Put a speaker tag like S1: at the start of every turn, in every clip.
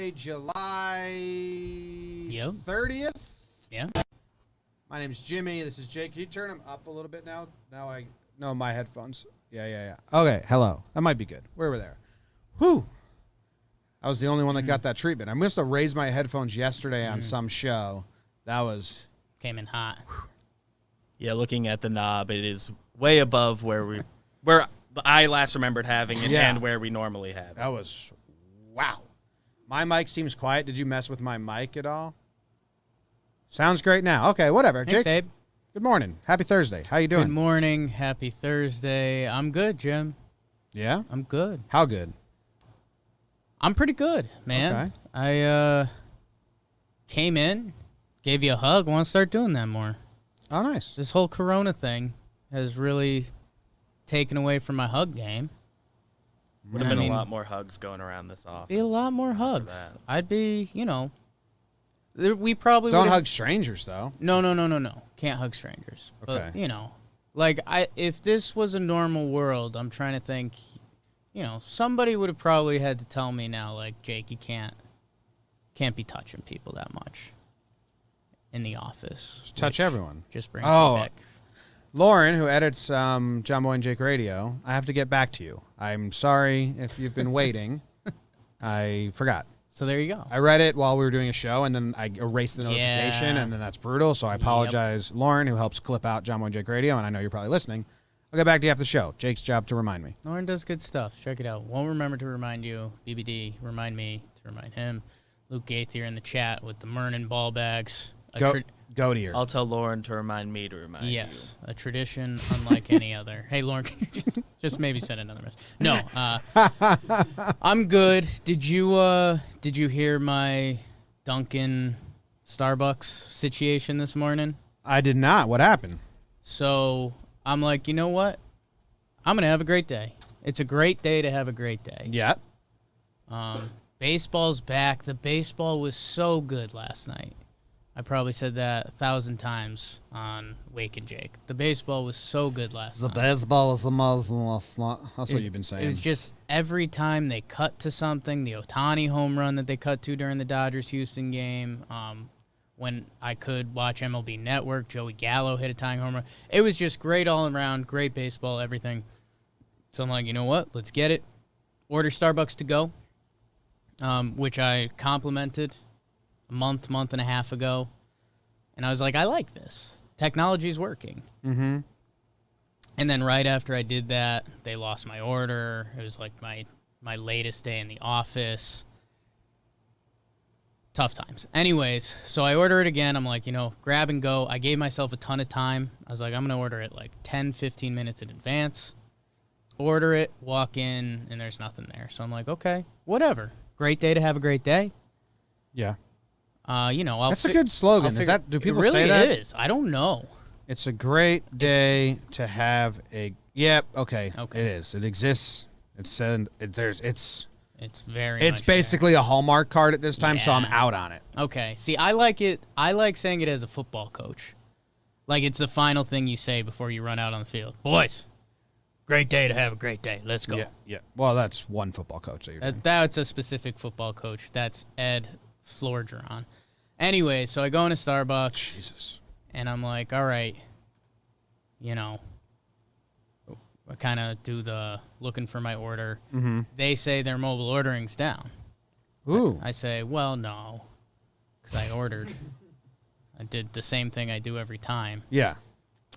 S1: Thursday, July 30th.
S2: Yeah.
S1: My name's Jimmy. This is Jake. Can you turn them up a little bit now? No, my headphones. Yeah. Okay, hello. That might be good. We're there. Whew. I was the only one that got that treatment. I must have raised my headphones yesterday on some show. That was...
S2: Came in hot.
S3: Yeah, looking at the knob, it is way above where I last remembered having it and where we normally have it.
S1: That was... Wow. My mic seems quiet. Did you mess with my mic at all? Sounds great now. Okay, whatever.
S2: Thanks,
S1: Jake,
S2: Abe.
S1: good morning. Happy Thursday. How you doing?
S2: Good morning. Happy Thursday. I'm good, Jim.
S1: Yeah?
S2: I'm good.
S1: How good?
S2: I'm pretty good, man.
S1: Okay.
S2: I came in, gave you a hug. Want to start doing that more.
S1: Oh, nice.
S2: This whole Corona thing has really taken away from my hug game.
S3: Would have been a lot more hugs going around this office.
S2: Be a lot more hugs. I'd be, we probably
S1: don't hug strangers, though.
S2: No. Can't hug strangers.
S1: Okay.
S2: But, if this was a normal world, I'm trying to think, somebody would have probably had to tell me now, like, Jake, you can't be touching people that much in the office.
S1: Just touch everyone.
S2: Just brings me back.
S1: Lauren, who edits John Boy and Jake Radio, I have to get back to you. I'm sorry if you've been waiting. I forgot.
S2: So there you go.
S1: I read it while we were doing a show, and then I erased the notification, and then that's brutal. So I apologize, Lauren, who helps clip out John Boy and Jake Radio, and I know you're probably listening. I'll get back to you after the show. Jake's job to remind me.
S2: Lauren does good stuff. Check it out. Won't remember to remind you. BBD, remind me to remind him. Luke Gaither in the chat with the Mernon ball bags.
S1: Go to your.
S3: I'll tell Lauren to remind me to remind you.
S2: Yes, a tradition unlike any other. Hey, Lauren, can you just maybe send another message? No, I'm good. Did you hear my Dunkin' Starbucks situation this morning?
S1: I did not. What happened?
S2: So I'm like, you know what? I'm going to have a great day. It's a great day to have a great day.
S1: Yeah.
S2: Baseball's back. The baseball was so good last night. I probably said that 1,000 times on Wake and Jake. The baseball was so good last night.
S1: The baseball was the most last night. That's what you've been saying.
S2: It was just every time they cut to something, the Ohtani home run that they cut to during the Dodgers-Houston game, when I could watch MLB Network, Joey Gallo hit a tying home run. It was just great all around, great baseball, everything. So I'm like, you know what? Let's get it. Order Starbucks to go, which I complimented a month and a half ago. And I was like, I like this. Technology's working.
S1: Mm-hmm.
S2: And then right after I did that, they lost my order. It was like my latest day in the office. Tough times. Anyways, so I order it again. I'm like, grab and go. I gave myself a ton of time. I was like, I'm going to order it like 10, 15 minutes in advance. Order it, walk in, and there's nothing there. So I'm like, okay, whatever. Great day to have a great day.
S1: Yeah.
S2: That's
S1: a good slogan. Do people say that?
S2: It really is. I don't know.
S1: It's a great day to have a. Yep. Okay. It is. It exists. It's said. It's
S2: very.
S1: It's
S2: much
S1: basically
S2: there.
S1: a Hallmark card at this time, so I'm out on it.
S2: Okay. See, I like it. I like saying it as a football coach. Like it's the final thing you say before you run out on the field. Boys, great day to have a great day. Let's go.
S1: Yeah. Well, that's one football coach that you're doing.
S2: That's a specific football coach. That's Ed Florgeron. Anyway, so I go into Starbucks.
S1: Jesus.
S2: And I'm like, all right, I kind of do the looking for my order.
S1: Mm-hmm.
S2: They say their mobile ordering's down.
S1: Ooh.
S2: I say, well, no, because I ordered. I did the same thing I do every time.
S1: Yeah.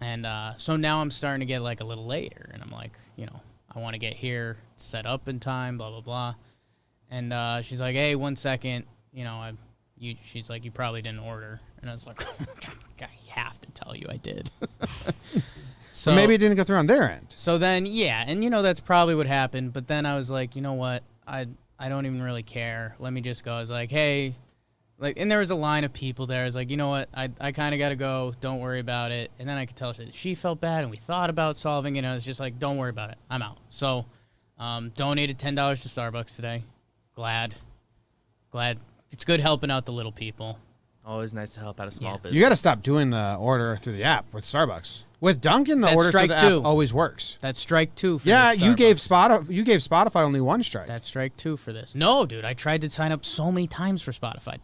S2: And so now I'm starting to get like a little later. And I'm like, I want to get here, set up in time, blah, blah, blah. And she's like, hey, 1 second, she's like, you probably didn't order. And I was like, I have to tell you I did.
S1: So maybe it didn't go through on their end.
S2: So then, yeah, and that's probably what happened. But then I was like, you know what? I don't even really care. Let me just go. I was like, hey, and there was a line of people there. I was like, you know what? I kind of got to go. Don't worry about it. And then I could tell she felt bad, and we thought about solving it. And I was just like, don't worry about it. I'm out. So donated $10 to Starbucks today. Glad. It's good helping out the little people.
S3: Always nice to help out a small business.
S1: You got to stop doing the order through the app with Starbucks. With Dunkin', the
S2: That's
S1: order through
S2: strike
S1: the
S2: two.
S1: app always works.
S2: That's strike 2 for
S1: Yeah,
S2: this
S1: you gave
S2: Starbucks.
S1: Spotify only 1 strike.
S2: That's strike 2 for this. No, dude, I tried to sign up so many times for Spotify.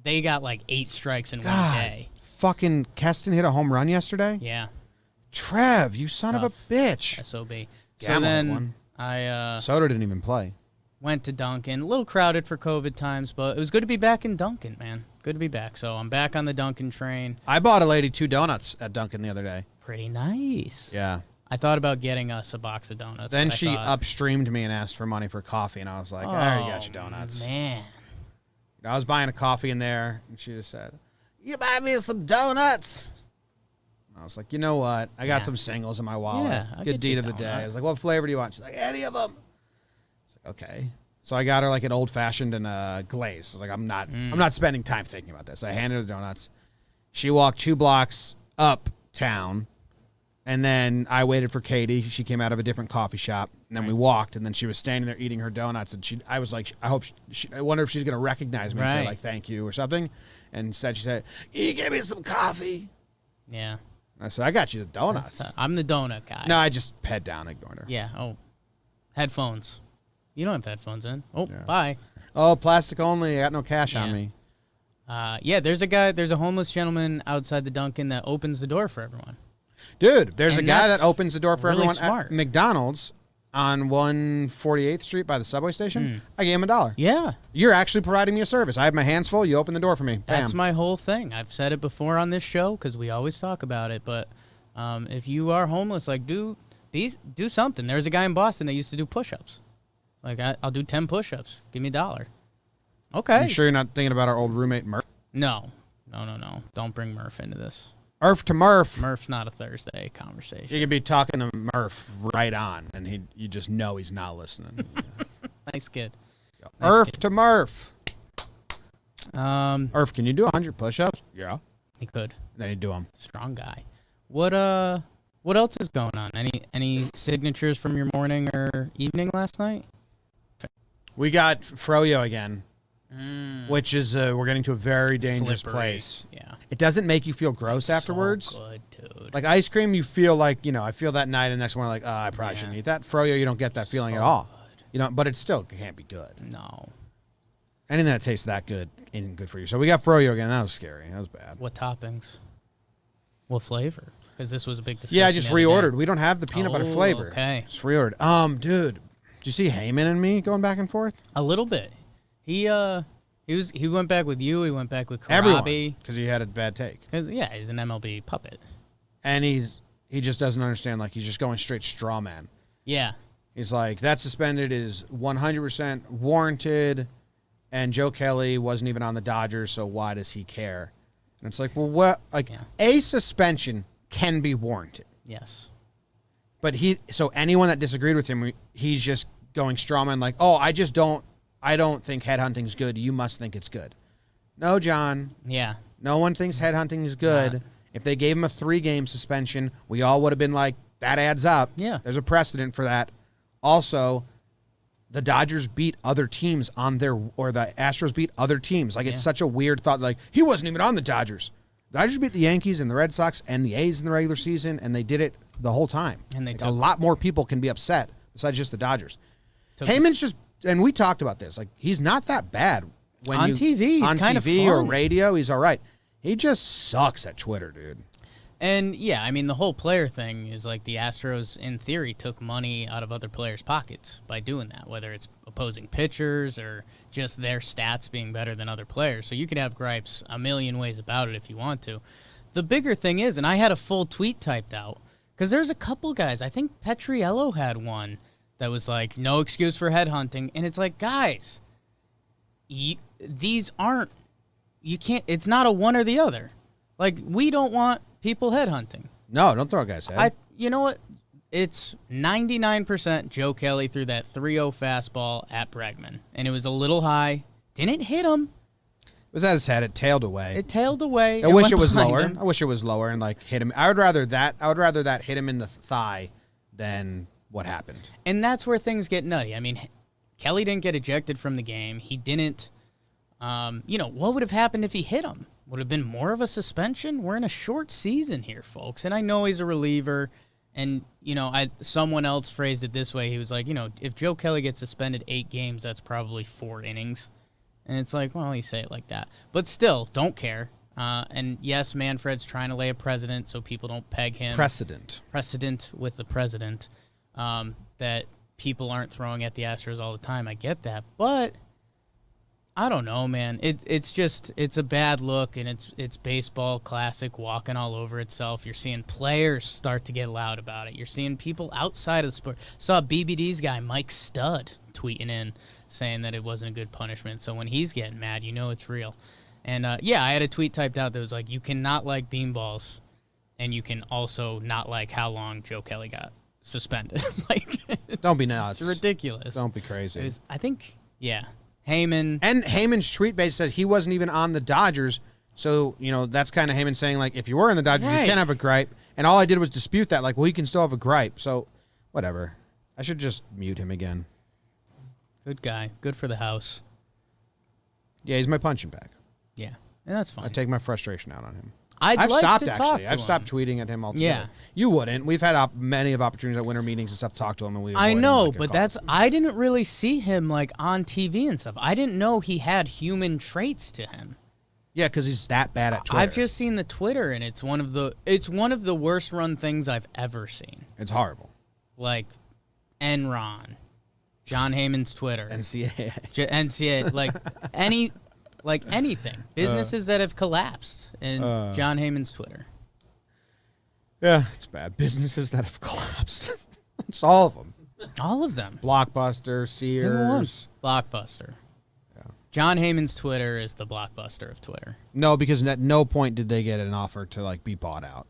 S2: They got like 8 strikes in one day.
S1: Fucking Keston hit a home run yesterday.
S2: Yeah,
S1: Trev, you son of a bitch.
S2: SOB. So
S1: Gamble
S2: then
S1: one.
S2: I
S1: Soto didn't even play.
S2: went to Dunkin'. A little crowded for COVID times, but it was good to be back in Dunkin', man. Good to be back. So I'm back on the Dunkin' train.
S1: I bought a lady 2 donuts at Dunkin' the other day.
S2: Pretty nice.
S1: Yeah.
S2: I thought about getting us a box of donuts.
S1: Then
S2: but I
S1: she
S2: thought,
S1: upstreamed me and asked for money for coffee, and I was like, I already got you donuts.
S2: Man.
S1: I was buying a coffee in there, and she just said, you buy me some donuts? And I was like, you know what? I got some singles in my wallet.
S2: Yeah, I'll
S1: Good
S2: get
S1: deed
S2: you
S1: of
S2: a
S1: the day.
S2: donut.
S1: I was like, what flavor do you want? She's like, any of them. I was like, okay. So I got her like an old-fashioned and glaze. I was like, I'm not spending time thinking about this. I handed her the donuts. She walked 2 blocks uptown, and then I waited for Katie. She came out of a different coffee shop, and then we walked, and then she was standing there eating her donuts, and I was like, I wonder if she's going to recognize me and say
S2: Right.
S1: like thank you or something. And instead she said, you give me some coffee.
S2: Yeah.
S1: I said, I got you the donuts.
S2: I'm the donut guy.
S1: No, I just head down, ignored her.
S2: Yeah. Oh. Headphones. You don't have headphones in. Oh, bye.
S1: Oh, plastic only. I got no cash on
S2: Yeah.
S1: me.
S2: Yeah, there's a homeless gentleman outside the Dunkin' that opens the door for everyone.
S1: Dude, there's a
S2: And
S1: guy
S2: that's
S1: that opens the door for
S2: really
S1: everyone
S2: smart.
S1: at McDonald's on 148th Street by the subway station. I gave him $1.
S2: Yeah.
S1: You're actually providing me a service. I have my hands full. You open the door for me. Bam.
S2: That's my whole thing. I've said it before on this show because we always talk about it. But if you are homeless, like do something. There's a guy in Boston that used to do push-ups. Like I'll do 10 push-ups. Give me $1. Okay.
S1: You sure you're not thinking about our old roommate Murph?
S2: No. Don't bring Murph into this.
S1: Murph to Murph.
S2: Murph's not a Thursday conversation.
S1: You could be talking to Murph right on, and you just know he's not listening.
S2: Nice kid.
S1: Murph to Murph.
S2: Um,
S1: Murph, can you do 100 push-ups? Yeah.
S2: he could.
S1: Then you do them.
S2: Strong guy. What else is going on? Any signatures from your morning or evening last night?
S1: We got Froyo again, which is we're getting to a very dangerous
S2: Slippery.
S1: place.
S2: Yeah.
S1: It doesn't make you feel gross afterwards.
S2: So good, dude.
S1: Like ice cream, you feel like, I feel that night and next morning like, I probably shouldn't eat that. Froyo, you don't get that feeling at all. But it still can't be good.
S2: No.
S1: Anything that tastes that good isn't good for you. So we got Froyo again. That was scary. That was bad.
S2: What toppings? What flavor? Because this was a big discussion.
S1: Yeah, I just
S2: the other day.
S1: reordered. We don't have the peanut butter flavor.
S2: Okay.
S1: Just reordered. Dude, did you see Heyman and me going back and forth?
S2: A little bit. He went back with you. He went back with
S1: Everyone,
S2: Karabi.
S1: because he had a bad take.
S2: Yeah, he's an MLB puppet.
S1: And he just doesn't understand. Like, he's just going straight straw man.
S2: Yeah.
S1: He's like, that suspended is 100% warranted, and Joe Kelly wasn't even on the Dodgers, so why does he care? And it's like, well, what? Like, a suspension can be warranted.
S2: Yes.
S1: But so anyone that disagreed with him, he's just going straw man like, oh, I don't think headhunting's good. You must think it's good. No, John.
S2: Yeah.
S1: No one thinks headhunting is good.
S2: Not.
S1: If they gave him a 3-game suspension, we all would have been like, that adds up.
S2: Yeah.
S1: There's a precedent for that. Also, the Dodgers beat other teams or the Astros beat other teams. Like, it's such a weird thought. Like, he wasn't even on the Dodgers. The Dodgers beat the Yankees and the Red Sox and the A's in the regular season, and they did it the whole time.
S2: And
S1: a lot more people can be upset besides just the Dodgers. Heyman's just, and we talked about this, like, he's not that bad.
S2: On TV, he's kind of
S1: TV or
S2: fun.
S1: radio, he's all right. He just sucks at Twitter, dude.
S2: And, yeah, I mean, the whole player thing is like the Astros, in theory, took money out of other players' pockets by doing that, whether it's opposing pitchers or just their stats being better than other players. So you could have gripes a million ways about it if you want to. The bigger thing is, and I had a full tweet typed out, because there's a couple guys, I think Petriello had one that was like, no excuse for headhunting. And it's like, guys, these aren't, you can't, it's not a one or the other. Like, we don't want people headhunting.
S1: No, don't throw a guy's head.
S2: You know what? It's 99% Joe Kelly threw that 3-0 fastball at Bregman. And it was a little high. Didn't hit him.
S1: It was at his head. It tailed away.
S2: It tailed away.
S1: I wish it was
S2: behind
S1: lower.
S2: him.
S1: I wish it was lower and like hit him. I would rather that hit him in the thigh than what happened.
S2: And that's where things get nutty. I mean, Kelly didn't get ejected from the game. He didn't, what would have happened if he hit him? would have been more of a suspension. We're in a short season here, folks. And I know he's a reliever. And, someone else phrased it this way. He was like, if Joe Kelly gets suspended 8 games, that's probably 4 innings. And it's like, well, you say it like that. But still, don't care. And yes, Manfred's trying to lay a precedent so people don't peg him.
S1: Precedent
S2: With the president. That people aren't throwing at the Astros all the time. I get that. But I don't know, man. It's a bad look, and it's baseball classic walking all over itself. You're seeing players start to get loud about it. You're seeing people outside of the sport. Saw BBD's guy, Mike Stud, tweeting in saying that it wasn't a good punishment. So when he's getting mad, it's real. And, I had a tweet typed out that was like, you cannot like beanballs, and you can also not like how long Joe Kelly got suspended.
S1: Don't be nuts.
S2: It's ridiculous.
S1: Don't be crazy.
S2: Heyman.
S1: And Heyman's tweet base said he wasn't even on the Dodgers. So, that's kind of Heyman saying, like, if you were in the Dodgers, you can't have a gripe. And all I did was dispute that. Like, well, you can still have a gripe. So, whatever. I should just mute him again.
S2: Good guy. Good for the house.
S1: Yeah, he's my punching bag.
S2: Yeah, and that's fine.
S1: I take my frustration out on him.
S2: I've
S1: stopped,
S2: talk
S1: actually.
S2: to
S1: I've stopped
S2: him.
S1: tweeting at him altogether.
S2: Yeah.
S1: You wouldn't. We've had many of opportunities at winter meetings and stuff to talk to him. And
S2: I know, but I didn't really see him, like, on TV and stuff. I didn't know he had human traits to him.
S1: Yeah, because he's that bad at Twitter.
S2: I've just seen the Twitter, and it's one of the worst run things I've ever seen.
S1: It's horrible.
S2: Like, Enron, John Heyman's Twitter. NCAA. Anything. Businesses that have collapsed in John Heyman's Twitter.
S1: Yeah, it's bad. Businesses that have collapsed. It's all of them.
S2: All of them.
S1: Blockbuster, Sears.
S2: Blockbuster. Yeah. John Heyman's Twitter is the Blockbuster of Twitter.
S1: No, because at no point did they get an offer to, like, be bought out.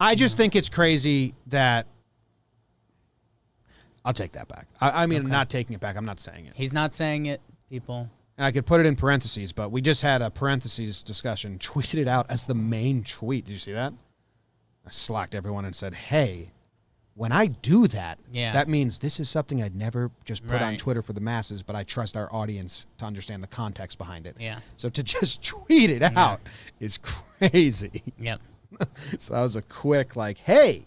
S1: I just think it's crazy that... I'll take that back. I'm not taking it back. I'm not saying it.
S2: He's not saying it, people.
S1: And I could put it in parentheses, but we just had a parentheses discussion, tweeted it out as the main tweet. Did you see that? I slacked everyone and said, hey, when I do that, that means this is something I'd never just put on Twitter for the masses, but I trust our audience to understand the context behind it.
S2: Yeah.
S1: So to just tweet it out is crazy.
S2: Yep.
S1: So that was a quick, like, hey,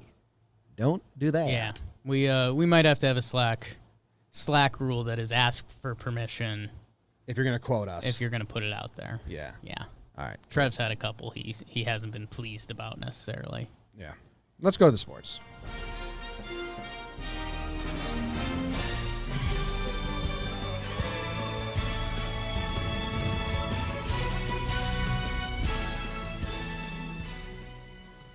S1: don't do that.
S2: Yeah. We might have to have a Slack rule that is ask for permission.
S1: If you're going to quote us.
S2: If you're going to put it out there.
S1: Yeah.
S2: Yeah.
S1: All right.
S2: Trev's had a couple he hasn't been pleased about necessarily.
S1: Yeah. Let's go to the sports.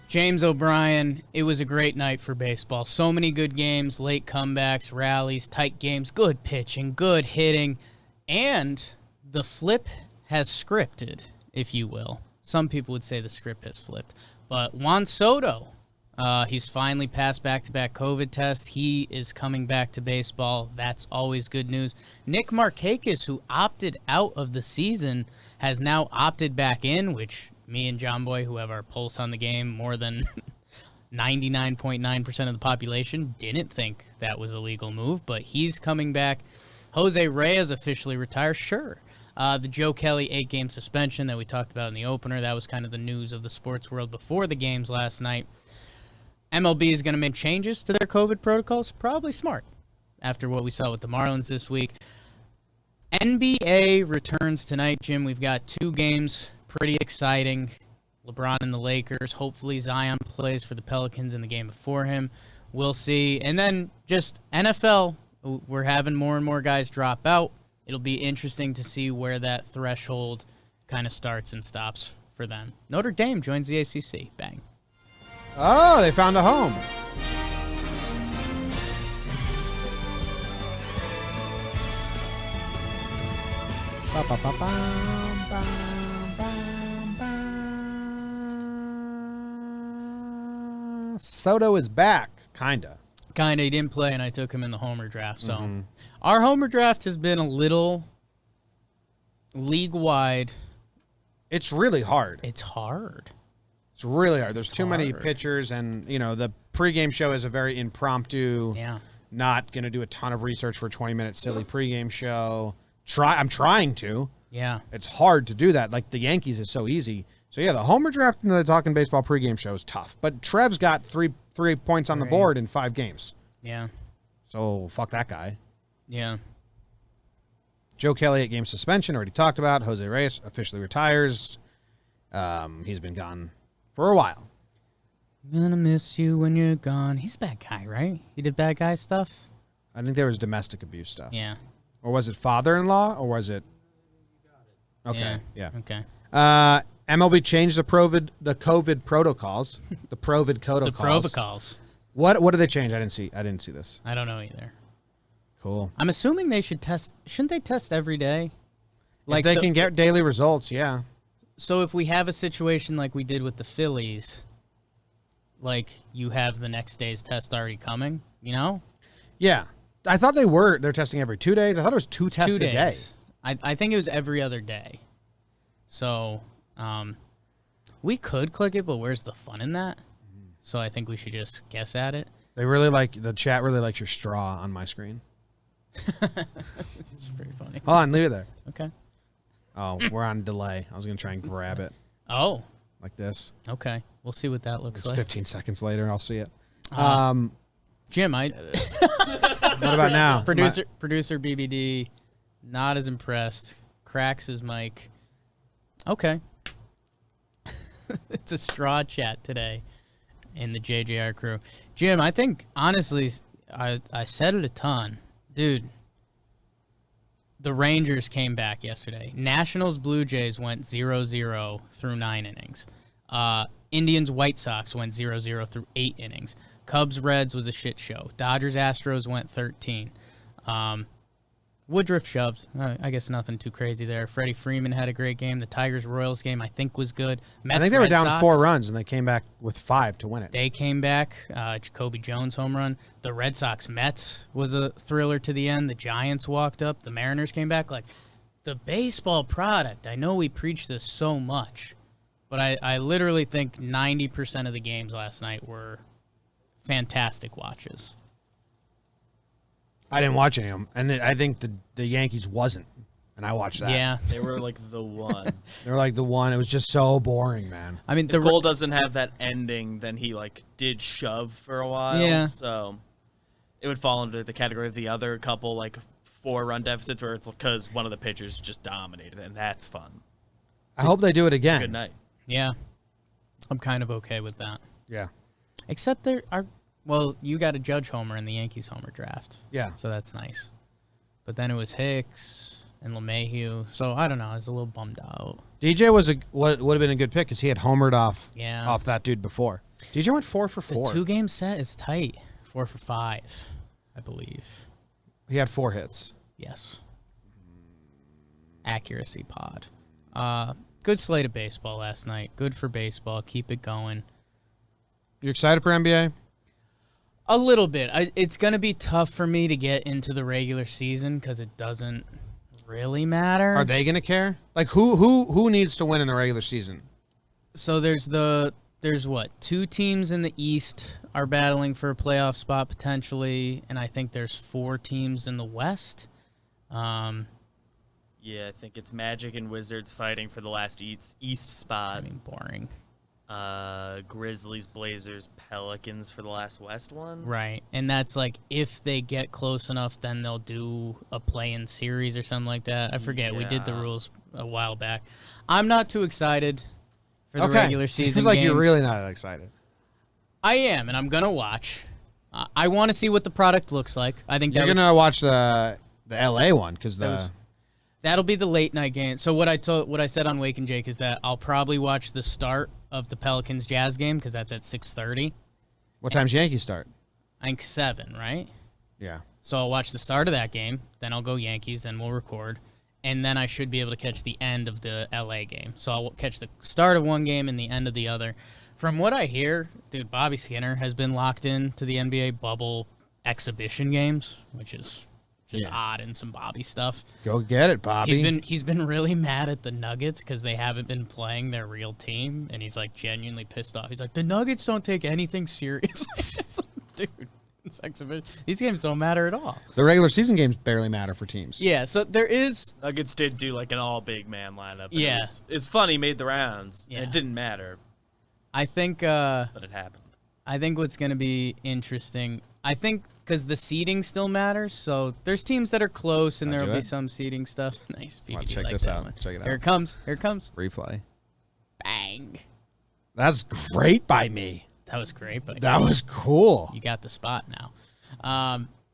S2: James O'Brien, it was a great night for baseball. So many good games, late comebacks, rallies, tight games, good pitching, good hitting, and the flip has scripted, if you will. Some people would say the script has flipped. But Juan Soto, he's finally passed back-to-back COVID tests. He is coming back to baseball. That's always good news. Nick Markakis, who opted out of the season, has now opted back in, which me and John Boy, who have our pulse on the game more than 99.9% of the population, didn't think that was a legal move, but he's coming back. Jose Reyes officially retires, sure. The Joe Kelly 8-game suspension that we talked about in the opener, that was kind of the news of the sports world before the games last night. MLB is going to make changes to their COVID protocols. Probably smart after what we saw with the Marlins this week. NBA returns tonight, Jim. We've got 2 games. Pretty exciting. LeBron and the Lakers. Hopefully Zion plays for the Pelicans in the game before him. We'll see. And then just NFL. We're having more and more guys drop out. It'll be interesting to see where that threshold kind of starts and stops for them. Notre Dame joins the ACC. Bang.
S1: Oh, they found a home. Soto is back, kinda.
S2: Kinda, he didn't play, and I took him in the homer draft. So our homer draft has been a little league-wide.
S1: It's really hard.
S2: It's hard.
S1: It's really hard. There's too many pitchers, and, the pregame show is a very impromptu, not going to do a ton of research for a 20-minute silly pregame show. I'm trying to.
S2: Yeah.
S1: It's hard to do that. Like the Yankees is so easy. So yeah, the homer draft in the Talking Baseball pregame show is tough. But Trev's got three points on the board in 5 games.
S2: Yeah.
S1: So fuck that guy.
S2: Yeah.
S1: Joe Kelly 8-game suspension, already talked about. Jose Reyes officially retires. He's been gone for a while.
S2: I'm gonna miss you when you're gone. He's a bad guy, right? He did bad guy stuff?
S1: I think there was domestic abuse stuff.
S2: Yeah.
S1: Or was it father-in-law, or was it? Okay, yeah.
S2: Okay.
S1: MLB changed the COVID protocols. The COVID protocols.
S2: The protocols.
S1: What did they change? I didn't see this.
S2: I don't know either.
S1: Cool.
S2: I'm assuming they should test. Shouldn't they test every day?
S1: Like if they can get daily results, yeah.
S2: So if we have a situation like we did with the Phillies, like you have the next day's test already coming, you know?
S1: Yeah. I thought they're testing every 2 days. I thought it was 2 tests a day.
S2: I think it was every other day. So we could click it, but where's the fun in that? So I think we should just guess at it.
S1: The chat really likes your straw on my screen.
S2: It's pretty funny.
S1: Hold on, leave it there.
S2: Okay.
S1: Oh, we're on delay. I was going to try and grab it.
S2: Oh.
S1: Like this.
S2: Okay. We'll see what that looks like.
S1: 15 seconds later, I'll see it.
S2: Jim,
S1: what about now?
S2: Producer BBD, not as impressed. Cracks his mic. Okay. It's a straw chat today in the JJR crew. Jim, I think, honestly, I said it a ton. Dude, the Rangers came back yesterday. Nationals Blue Jays went 0-0 through 9 innings. Indians White Sox went 0-0 through 8 innings. Cubs Reds was a shit show. Dodgers Astros went 13. Woodruff shoved. I guess nothing too crazy there. Freddie Freeman had a great game. The Tigers Royals game I think was good. Mets,
S1: I think they were
S2: Red
S1: down
S2: Sox,
S1: 4 runs and they came back with 5 to win it.
S2: They came back. Jacoby Jones home run. The Red Sox Mets was a thriller to the end. The Giants walked up. The Mariners came back. Like the baseball product. I know we preach this so much, but I literally think 90% of the games last night were fantastic watches.
S1: I didn't watch any of them, and I think the Yankees wasn't, and I watched that.
S2: Yeah.
S3: They were like the one.
S1: They were like the one. It was just so boring, man.
S2: I mean,
S3: If Cole doesn't have that ending, then he like did shove for a while.
S2: Yeah.
S3: So it would fall into the category of the other couple like 4-run deficits where it's because one of the pitchers just dominated, and that's fun.
S1: I hope they do it again.
S3: Good night.
S2: Yeah. I'm kind of okay with that.
S1: Yeah.
S2: Except there are, well, you got a Judge homer in the Yankees homer draft.
S1: Yeah.
S2: So that's nice. But then it was Hicks and LeMahieu. So I don't know. I was a little bummed out.
S1: DJ would have been a good pick because he had homered off that dude before. DJ went 4 for 4.
S2: The 2-game set is tight. 4 for 5, I believe.
S1: He had 4 hits.
S2: Yes. Accuracy pod. Good slate of baseball last night. Good for baseball. Keep it going.
S1: You excited for NBA?
S2: A little bit. It's going to be tough for me to get into the regular season because it doesn't really matter.
S1: Are they going to care? Like who needs to win in the regular season?
S2: So there's what? 2 teams in the East are battling for a playoff spot potentially, and I think there's 4 teams in the West.
S3: Yeah, I think it's Magic and Wizards fighting for the last East spot.
S2: I mean, boring.
S3: Grizzlies, Blazers, Pelicans for the last West one.
S2: Right, and that's like if they get close enough, then they'll do a play-in series or something like that. I forget. We did the rules a while back. I'm not too excited for the regular season
S1: Seems like
S2: games.
S1: you're really not excited.
S2: I am, and I'm gonna watch. I want to see what the product looks like. I think
S1: you're gonna watch the LA one because
S2: that'll be the late night game. So what I said on Wake and Jake is that I'll probably watch the start of the Pelicans Jazz game because that's at 6:30.
S1: What time's Yankees start?
S2: I think 7, right?
S1: Yeah.
S2: So I'll watch the start of that game, then I'll go Yankees, then we'll record, and then I should be able to catch the end of the LA game. So I'll catch the start of one game and the end of the other. From what I hear, dude, Bobby Skinner has been locked in to the NBA bubble exhibition games, which is just odd and some Bobby stuff.
S1: Go get it, Bobby.
S2: He's been really mad at the Nuggets because they haven't been playing their real team, and he's like genuinely pissed off. He's like, the Nuggets don't take anything seriously. It's like, dude, These games don't matter at all.
S1: The regular season games barely matter for teams.
S2: Yeah, so there is.
S3: Nuggets did do like an all big man lineup.
S2: Yeah.
S3: It's funny, made the rounds.
S2: Yeah.
S3: And it didn't matter,
S2: I think.
S3: but it happened.
S2: I think what's going to be interesting. I think because the seeding still matters, so there's teams that are close, and there will be some seeding stuff. Nice.
S1: Check this out. Check it out.
S2: Here it comes. Here it comes.
S1: Replay.
S2: Bang.
S1: That's great by me.
S2: That was great, but
S1: That was cool.
S2: you got the spot now.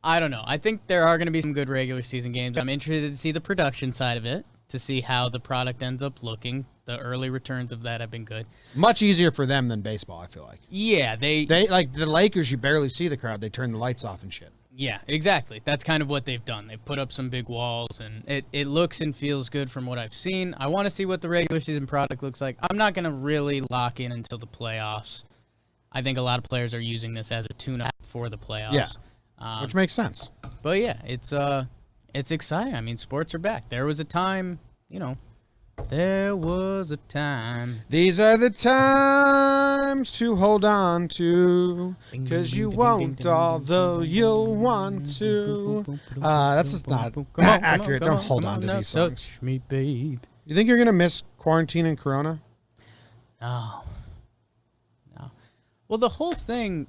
S2: I don't know. I think there are going to be some good regular season games. I'm interested to see the production side of it, to see how the product ends up looking. The early returns of that have been good.
S1: Much easier for them than baseball, I feel like.
S2: Yeah,
S1: They like the Lakers, you barely see the crowd. They turn the lights off and shit.
S2: Yeah, exactly. That's kind of what they've done. They've put up some big walls, and it looks and feels good from what I've seen. I want to see what the regular season product looks like. I'm not going to really lock in until the playoffs. I think a lot of players are using this as a tune-up for the playoffs.
S1: Yeah, which makes sense.
S2: But yeah, it's exciting. I mean, sports are back. There was a time, there was a time.
S1: These are the times to hold on to, because you won't, although you'll want to. That's just not accurate. Don't hold on to these songs.
S2: Touch me, babe.
S1: You think you're going to miss quarantine and Corona?
S2: No. Well, the whole thing.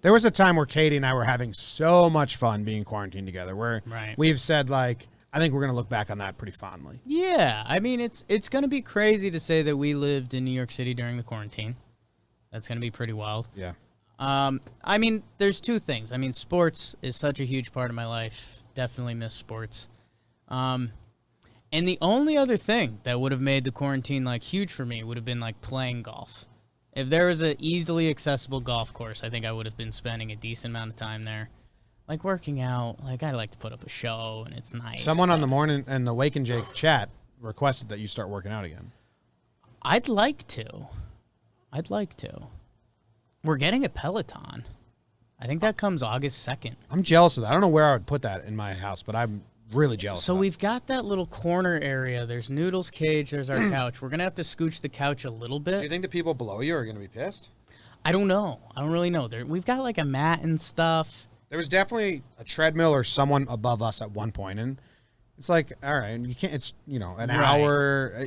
S1: There was a time where Katie and I were having so much fun being quarantined together, where we've said, like, I think we're going to look back on that pretty fondly.
S2: Yeah, I mean, it's going to be crazy to say that we lived in New York City during the quarantine. That's going to be pretty wild.
S1: Yeah.
S2: I mean, there's two things. I mean, sports is such a huge part of my life. Definitely miss sports. And the only other thing that would have made the quarantine, like, huge for me would have been, like, playing golf. If there was an easily accessible golf course, I think I would have been spending a decent amount of time there. Like working out, like I like to put up a show, and it's nice.
S1: Someone on the morning and the Wake and Jake chat requested that you start working out again.
S2: I'd like to. We're getting a Peloton. I think that comes August 2nd.
S1: I'm jealous of that. I don't know where I would put that in my house, but I'm really jealous.
S2: So we've got that little corner area. There's Noodle's cage. There's our couch. We're going to have to scooch the couch a little bit.
S1: Do you think the people below you are going to be pissed?
S2: I don't know. I don't really know. We've got like a mat and stuff.
S1: There was definitely a treadmill or someone above us at one point, and it's like, all right, you can't. It's an hour.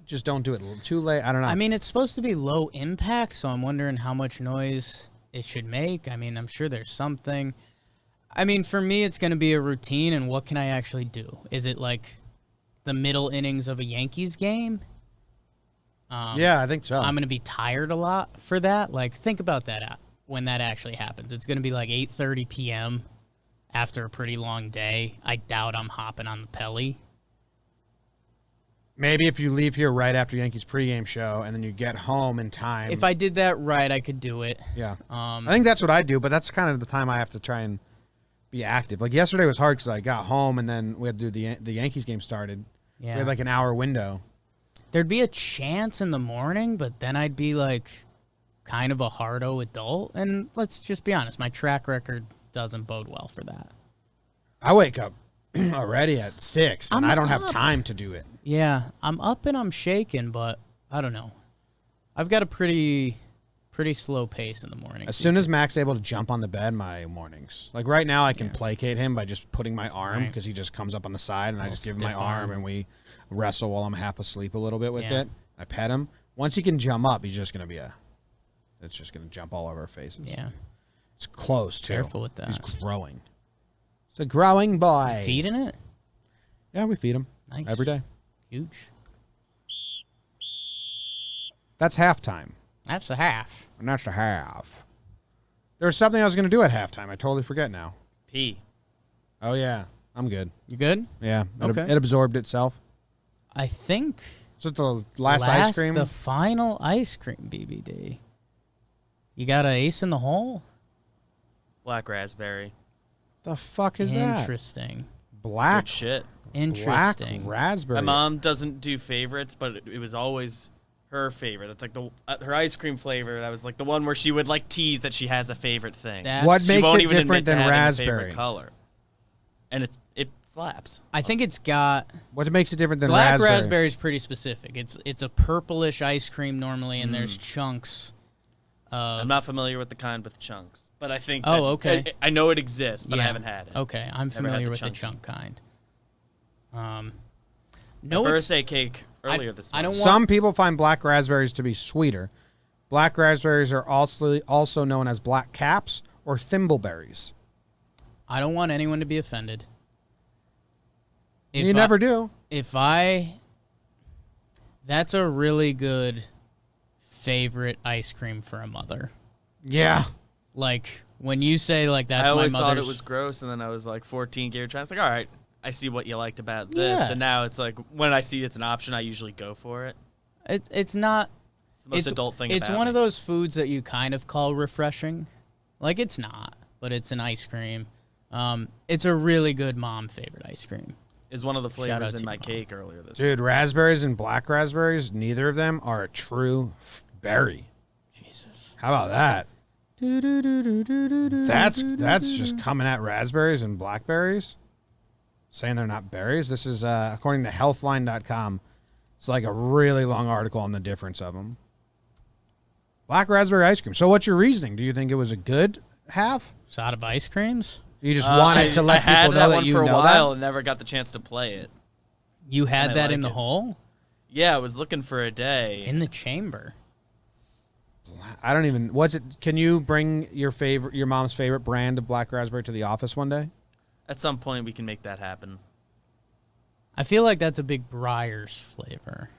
S1: Just don't do it too late. I don't know.
S2: I mean, it's supposed to be low impact, so I'm wondering how much noise it should make. I mean, I'm sure there's something. I mean, for me, it's going to be a routine, and what can I actually do? Is it like the middle innings of a Yankees game?
S1: Yeah, I think so.
S2: I'm going to be tired a lot for that. Like, think about that when that actually happens. It's going to be like 8:30 p.m. after a pretty long day. I doubt I'm hopping on the Pelly.
S1: Maybe if you leave here right after Yankees pregame show and then you get home in time.
S2: If I did that right, I could do it.
S1: Yeah. I think that's what I do, but that's kind of the time I have to try and be active. Like yesterday was hard because I got home and then we had to do the Yankees game started.
S2: Yeah.
S1: We had like an hour window.
S2: There'd be a chance in the morning, but then I'd be like kind of a hardo adult. And let's just be honest, my track record doesn't bode well for that.
S1: I wake up already at 6 and I don't have time to do it.
S2: Yeah, I'm up and I'm shaking, but I don't know. I've got a pretty slow pace in the morning.
S1: As soon as Mac's able to jump on the bed, my mornings. Like right now, I can placate him by just putting my arm because he just comes up on the side and I just give him my arm and we wrestle while I'm half asleep a little bit with it. I pet him. Once he can jump up, he's just going to be it's just going to jump all over our faces.
S2: Yeah.
S1: It's close, too.
S2: Careful with that.
S1: He's growing. It's a growing boy.
S2: You feeding it?
S1: Yeah, we feed him.
S2: Nice.
S1: Every day.
S2: Huge.
S1: That's halftime.
S2: That's a half.
S1: And that's a half. There was something I was going to do at halftime. I totally forget now.
S3: Pee.
S1: Oh, yeah. I'm good.
S2: You good?
S1: Yeah.
S2: Okay.
S1: It absorbed itself.
S2: I think.
S1: Is it the last ice cream?
S2: The final ice cream, BBD. You got an ace in the hole?
S3: Black raspberry.
S1: The fuck is that?
S2: Interesting.
S1: Black
S3: Good shit.
S2: Interesting.
S1: Black raspberry.
S3: My mom doesn't do favorites, but it was always her favorite. It's like her ice cream flavor. That was like the one where she would like tease that she has a favorite thing.
S1: What
S3: She
S1: makes
S3: won't
S1: it
S3: even
S1: different
S3: admit to
S1: than
S3: having a
S1: raspberry?
S3: favorite color. And it slaps.
S2: I think it's got
S1: What makes it different than
S2: black
S1: raspberry?
S2: raspberry is pretty specific. It's a purplish ice cream normally, and there's chunks
S3: I'm not familiar with the kind with chunks, but I think.
S2: Oh, okay.
S3: I know it exists, but I
S2: Yeah.
S3: haven't had it.
S2: Okay, I'm
S3: Never had
S2: familiar
S3: the
S2: with the
S3: chunky.
S2: chunk kind.
S3: My
S2: No,
S3: birthday cake earlier this month.
S2: I don't want.
S1: Some people find black raspberries to be sweeter. Black raspberries are also known as black caps or thimbleberries.
S2: I don't want anyone to be offended.
S1: You never do.
S2: That's a really good favorite ice cream for a mother.
S1: Yeah.
S2: Like when you say like that's
S3: I always
S2: my
S3: thought
S2: mother's.
S3: it was gross, and then I was like 14, gave it a try. It's like, all right, I see what you liked about this,
S2: Yeah.
S3: and now it's like when I see it's an option, I usually go for it.
S2: It's not.
S3: It's the most adult thing.
S2: It's
S3: about
S2: one
S3: me.
S2: of those foods that you kind of call refreshing. Like it's not, but it's an ice cream. It's a really good mom favorite ice cream.
S3: Is one of the
S2: Shout
S3: flavors
S2: out
S3: in
S2: to
S3: my
S2: your mom.
S3: cake earlier this.
S1: Dude, raspberries and black raspberries, neither of them are a true berry.
S2: Jesus.
S1: How about that? That's just coming at raspberries and blackberries, saying they're not berries. This is according to healthline.com. It's like a really long article on the difference of them. Black raspberry ice cream. So what's your reasoning? Do you think it was a good half?
S2: It's out of ice creams.
S1: You just wanted to let
S3: I had
S1: people know that
S3: one
S1: you
S3: for a
S1: know
S3: while
S1: that?
S3: and never got the chance to play it.
S2: You had
S3: I
S2: that
S3: like
S2: in the
S3: it.
S2: hole?
S3: Yeah, I was looking for a day.
S2: In the chamber.
S1: I don't even. What's it? Can you bring your mom's favorite brand of black raspberry to the office one day?
S3: At some point, we can make that happen.
S2: I feel like that's a big Breyers flavor.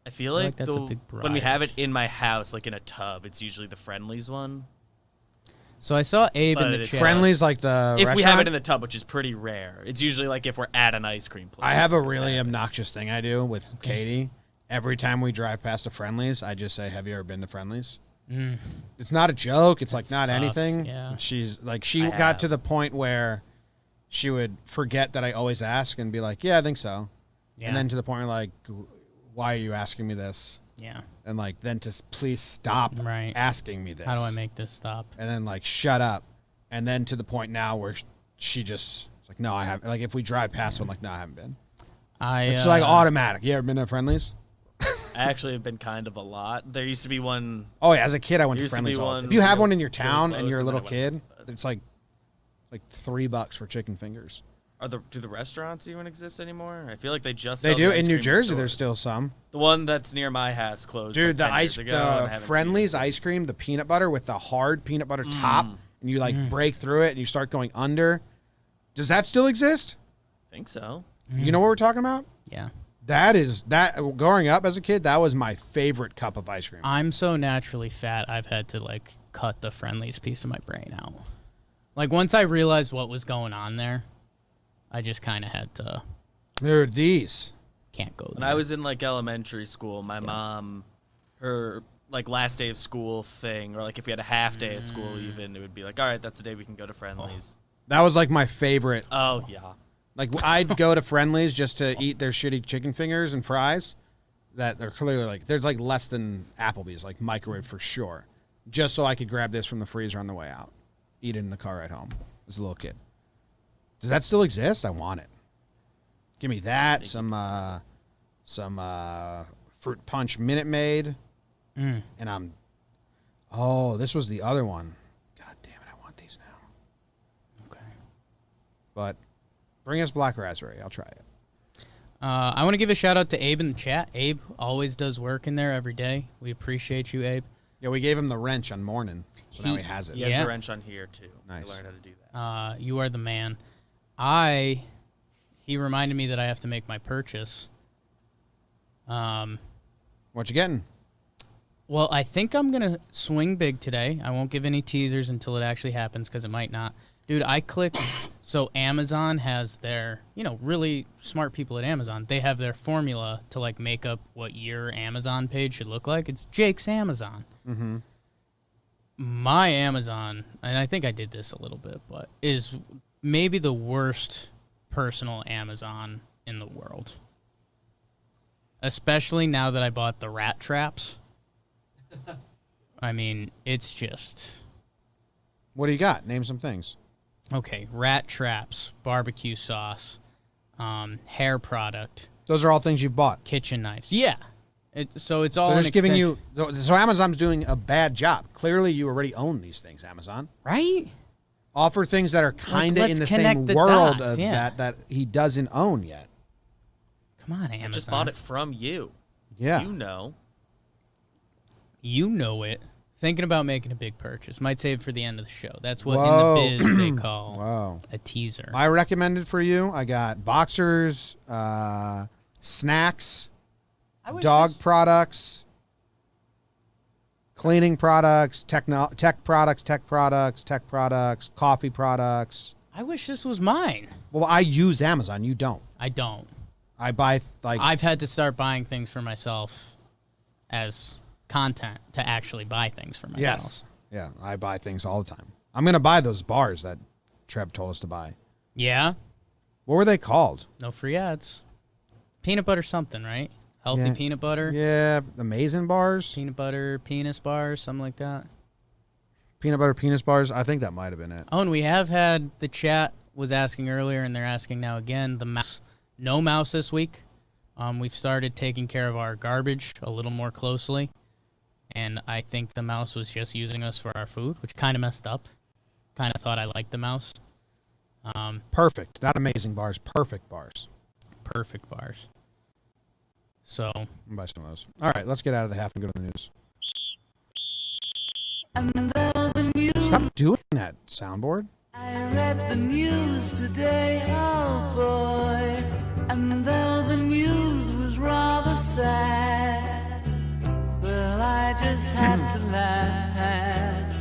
S3: I feel
S2: I feel
S3: like,
S2: like that's a big
S3: when we have it
S2: Breyers.
S3: in my house, like in a tub, it's usually the Friendlies one.
S2: So I saw Abe in
S3: But
S2: the
S3: it's
S2: chat.
S1: Friendly's like the
S3: If we have
S1: restaurant?
S3: it in the tub, which is pretty rare. It's usually like if we're at an ice cream place.
S1: I have a really obnoxious thing I do with Katie. Every time we drive past a Friendly's, I just say, "Have you ever been to Friendly's?" It's not a joke. It's like
S2: That's
S1: not
S2: tough,
S1: anything.
S2: yeah.
S1: She's like, she
S3: I
S1: got
S3: have.
S1: to the point where she would forget that I always ask and be like, "Yeah, I think so,"
S2: Yeah.
S1: and then to the point where like, "Why are you asking me this?"
S2: Yeah.
S1: And like, then to please stop
S2: Right.
S1: asking me this.
S2: How do I make this stop?
S1: And then like, shut up. And then to the point now where she just it's like, no, I haven't. Like if we drive past one, like, no, I haven't been. It's like automatic. You ever been to Friendly's?
S3: I actually have been kind of a lot. There used to be one.
S1: Oh yeah, as a kid I went to
S3: Used to be
S1: Friendly's all the
S3: one
S1: time. If you have
S3: real-
S1: one in your
S3: real
S1: town and
S3: close,
S1: you're a
S3: and then
S1: little
S3: I
S1: kid,
S3: went-
S1: it's like $3 for chicken fingers.
S3: Do the restaurants even exist anymore? I feel like they just.
S1: They
S3: sell
S1: do
S3: the ice
S1: in New
S3: cream
S1: Jersey.
S3: stores.
S1: There's still some.
S3: The one that's near my house closed.
S1: Dude,
S3: like
S1: the
S3: 10 years ago, and I
S1: the
S3: haven't seen it
S1: Friendly's
S3: since.
S1: ice cream, the peanut butter with the hard peanut butter top, and you like break through it and you start going under. Does that still exist?
S3: I think so.
S1: You know what we're talking about?
S2: Yeah.
S1: That growing up as a kid, that was my favorite cup of ice cream.
S2: I'm so naturally fat, I've had to like cut the Friendly's piece of my brain out. Like once I realized what was going on there, I just kind of had to
S1: Dude, these.
S2: can't go
S3: When
S2: there.
S3: I was in like elementary school, my mom, her like last day of school thing, or like if we had a half day at school, even it would be like, all right, that's the day we can go to Friendly's.
S1: That was like my favorite.
S3: Oh yeah.
S1: Like I'd go to Friendly's just to eat their shitty chicken fingers and fries. That they're clearly like there's like less than Applebee's, like microwave for sure. Just so I could grab this from the freezer on the way out, eat it in the car ride home as a little kid. Does that still exist? I want it. Give me that. Some fruit punch Minute Maid, and I'm. Oh, this was the other one. God damn it! I want these now.
S2: Okay.
S1: But bring us black raspberry. I'll try it.
S2: I want to give a shout out to Abe in the chat. Abe always does work in there every day. We appreciate you, Abe.
S1: Yeah, we gave him the wrench on morning, so now he has it.
S3: He has
S2: Yeah.
S3: the wrench on here too.
S1: Nice.
S3: I learned how to do that.
S2: You are the man. He reminded me that I have to make my purchase.
S1: What you getting?
S2: Well, I think I'm going to swing big today. I won't give any teasers until it actually happens because it might not. Dude, I clicked. So Amazon has their, really smart people at Amazon. They have their formula to like make up what your Amazon page should look like. It's Jake's Amazon.
S1: Mm-hmm.
S2: My Amazon, and I think I did this a little bit, but is maybe the worst personal Amazon in the world. Especially now that I bought the rat traps. I mean, it's just...
S1: What do you got? Name some things.
S2: Okay, rat traps, barbecue sauce, hair product,
S1: Those are all things you've bought.
S2: kitchen knives. Yeah. So it's all
S1: They're
S2: an
S1: just giving
S2: extension.
S1: you. So Amazon's doing a bad job. Clearly, you already own these things, Amazon.
S2: Right?
S1: Offer things that are kind of
S2: let's
S1: in the
S2: connect
S1: same
S2: the
S1: world
S2: dots,
S1: of
S2: yeah.
S1: that he doesn't own yet.
S2: Come on, Amazon.
S3: I just bought it from you.
S1: Yeah.
S3: You know.
S2: You know it. Thinking about making a big purchase. Might save for the end of the show. That's what
S1: Whoa.
S2: in the biz they call
S1: Wow.
S2: a teaser.
S1: I recommended for you. I got boxers, snacks, dog products, cleaning products, tech products, coffee products.
S2: I wish this was mine.
S1: Well, I use Amazon. You don't.
S2: I don't.
S1: I buy
S2: I've had to start buying things for myself as content to actually buy things for myself.
S1: Yes. Yeah, I buy things all the time. I'm going to buy those bars that Trev told us to buy.
S2: Yeah?
S1: What were they called?
S2: No free ads. Peanut butter something, right? Healthy
S1: Yeah.
S2: peanut butter.
S1: Yeah, amazing bars.
S2: Peanut butter penis bars, something like that.
S1: Peanut butter penis bars. I think that might have been it.
S2: Oh, and we have had the chat was asking earlier, and they're asking now again, the mouse. No mouse this week. We've started taking care of our garbage a little more closely. And I think the mouse was just using us for our food, which kind of messed up. Kind of thought I liked the mouse.
S1: Perfect. Not amazing bars. Perfect bars.
S2: Perfect bars. So,
S1: I'm gonna buy some of those. All right, let's get out of the half and go to the news. Stop doing that, soundboard.
S4: I read the news today, oh boy, and though the news was rather sad, well, I just had to laugh.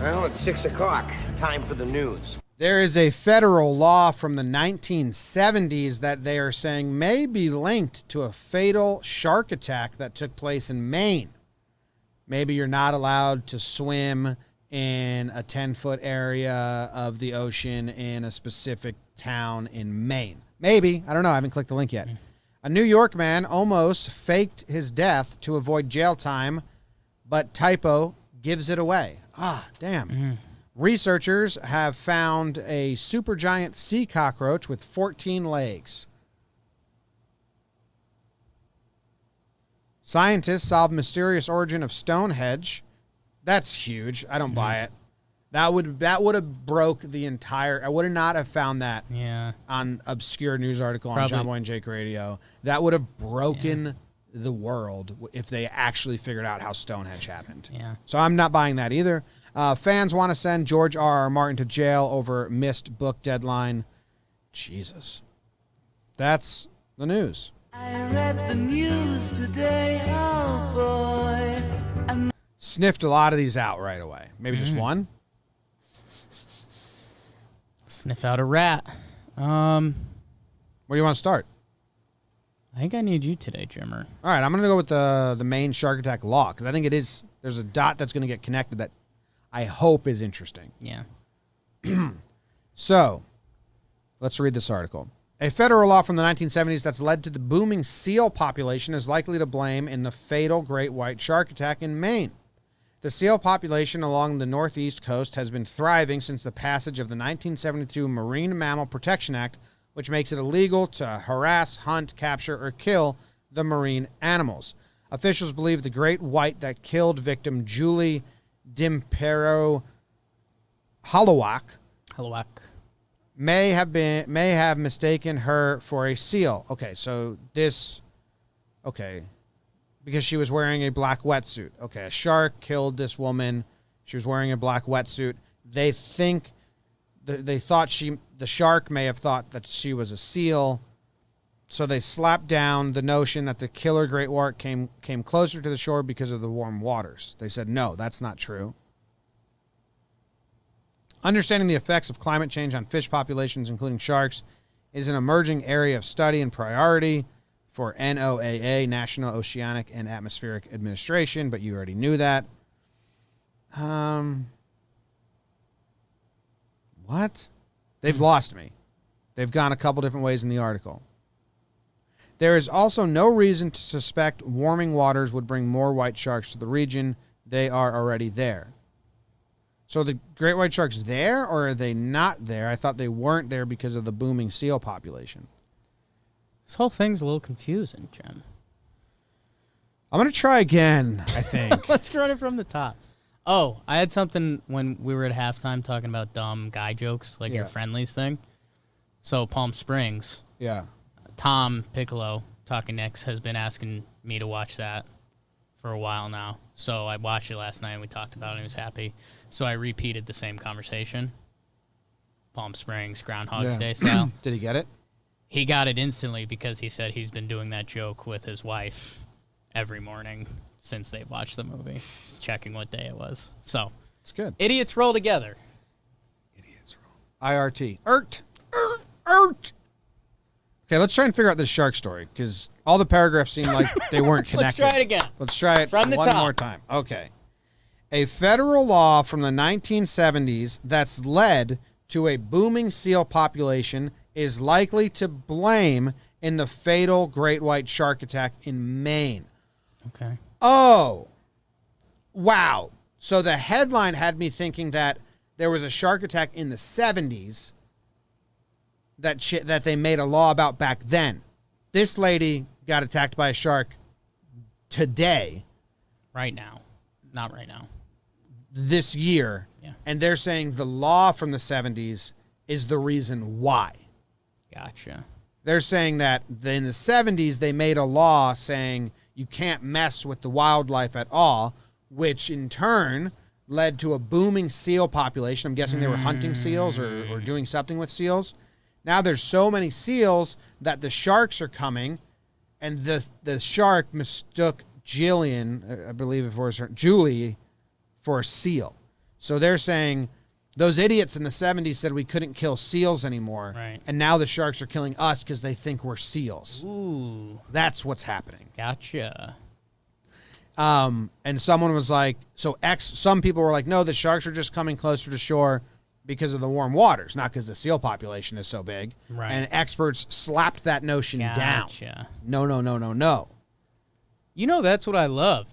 S5: Well, it's 6 o'clock. Time for the news.
S1: There is a federal law from the 1970s that they are saying may be linked to a fatal shark attack that took place in Maine. Maybe you're not allowed to swim in a 10-foot area of the ocean in a specific town in Maine. Maybe. I don't know. I haven't clicked the link yet. A New York man almost faked his death to avoid jail time, but typo gives it away. Ah, damn. Researchers have found a supergiant sea cockroach with 14 legs. Scientists solved mysterious origin of Stonehenge. That's huge. I don't buy it. That would have broke the entire. I would not have found that
S2: yeah.
S1: on obscure news article on
S2: Probably.
S1: John Boy and Jake Radio. That would have broken the world if they actually figured out how Stonehenge happened.
S2: Yeah.
S1: So I'm not buying that either. Fans want to send George R.R. Martin to jail over missed book deadline. Jesus. That's the news.
S4: I read the news today, oh boy, and
S1: Sniffed a lot of these out right away. Maybe just one.
S2: Sniff out a rat.
S1: Where do you want to start?
S2: I think I need you today, Jimmer.
S1: All right, I'm going to go with the Maine shark attack law because I think it is. There's a dot that's going to get connected that I hope is interesting.
S2: Yeah.
S1: So, let's read this article. A federal law from the 1970s that's led to the booming seal population is likely to blame in the fatal great white shark attack in Maine. The seal population along the northeast coast has been thriving since the passage of the 1972 Marine Mammal Protection Act, which makes it illegal to harass, hunt, capture, or kill the marine animals. Officials believe the great white that killed victim Julie Dimpero Halawak
S2: Halawak.
S1: may have mistaken her for a seal. Okay, so because she was wearing a black wetsuit. Okay, a shark killed this woman. She was wearing a black wetsuit. They thought the shark may have thought that she was a seal. So they slapped down the notion that the killer great white came closer to the shore because of the warm waters. They said, no, that's not true. Understanding the effects of climate change on fish populations, including sharks, is an emerging area of study and priority for NOAA, National Oceanic and Atmospheric Administration, but you already knew that. What? They've lost me. They've gone a couple different ways in the article. There is also no reason to suspect warming waters would bring more white sharks to the region. They are already there. So the great white shark's there, or are they not there? I thought they weren't there because of the booming seal population.
S2: This whole thing's a little confusing, Jim.
S1: I'm going to try again, I think.
S2: Let's run it from the top. Oh, I had something when we were at halftime talking about dumb guy jokes, like your friendlies thing. So Palm Springs.
S1: Yeah.
S2: Tom Piccolo, Talking Knicks, has been asking me to watch that for a while now. So I watched it last night and we talked about it and he was happy. So I repeated the same conversation. Palm Springs, Groundhog's Day style.
S1: Did he get it?
S2: He got it instantly because he said he's been doing that joke with his wife every morning since they've watched the movie. Just checking what day it was. So
S1: It's good.
S2: idiots roll together.
S1: IRT. ERT. ERT. Okay, let's try and figure out this shark story because all the paragraphs seem like they weren't connected.
S2: Let's try it again.
S1: Let's try it
S2: From the
S1: one
S2: top.
S1: more time. Okay. A federal law from the 1970s that's led to a booming seal population is likely to blame in the fatal great white shark attack in Maine.
S2: Okay.
S1: Oh, wow. So the headline had me thinking that there was a shark attack in the 70s that they made a law about back then. This lady got attacked by a shark today,
S2: Right now. Not right now.
S1: this year,
S2: Yeah.
S1: and they're saying the law from the 70s is the reason why.
S2: Gotcha.
S1: They're saying that in the 70s they made a law saying you can't mess with the wildlife at all, which in turn led to a booming seal population. I'm guessing they were hunting seals or doing something with seals. Now there's so many seals that the sharks are coming, and the shark mistook Jillian, I believe it was her, Julie, for a seal. So they're saying those idiots in the 70s said we couldn't kill seals anymore.
S2: Right.
S1: And now the sharks are killing us because they think we're seals.
S2: Ooh.
S1: That's what's happening.
S2: Gotcha.
S1: And someone was like, some people were like, no, the sharks are just coming closer to shore because of the warm waters, not because the seal population is so big.
S2: Right.
S1: And experts slapped that notion down.
S2: Gotcha.
S1: No.
S2: You know, that's what I love.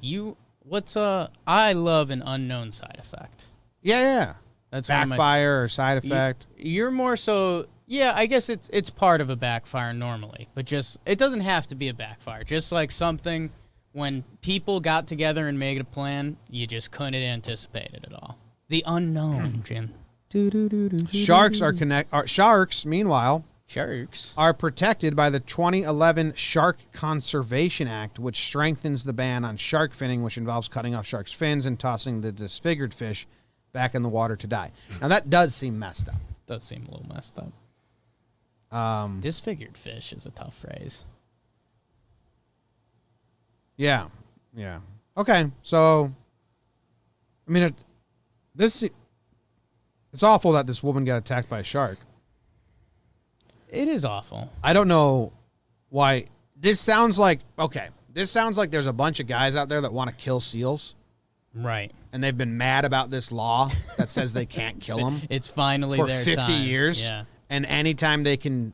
S2: I love an unknown side effect.
S1: Yeah.
S2: That's one of my-
S1: Backfire or side effect.
S2: You're more so, yeah, I guess it's part of a backfire normally, but just, it doesn't have to be a backfire. Just like something when people got together and made a plan, you just couldn't anticipate it at all. The unknown, Jim.
S1: Sharks, meanwhile,
S2: Sharks.
S1: are protected by the 2011 Shark Conservation Act, which strengthens the ban on shark finning, which involves cutting off sharks' fins and tossing the disfigured fish back in the water to die. Now, that does seem messed up.
S2: Does seem a little messed up. Disfigured fish is a tough phrase.
S1: Yeah. Okay, so, I mean, it's awful that this woman got attacked by a shark.
S2: It is awful.
S1: I don't know why. This sounds like there's a bunch of guys out there that want to kill seals,
S2: Right.
S1: and they've been mad about this law that says they can't kill them
S2: It's finally
S1: for
S2: their
S1: 50
S2: time.
S1: years.
S2: Yeah.
S1: And anytime they can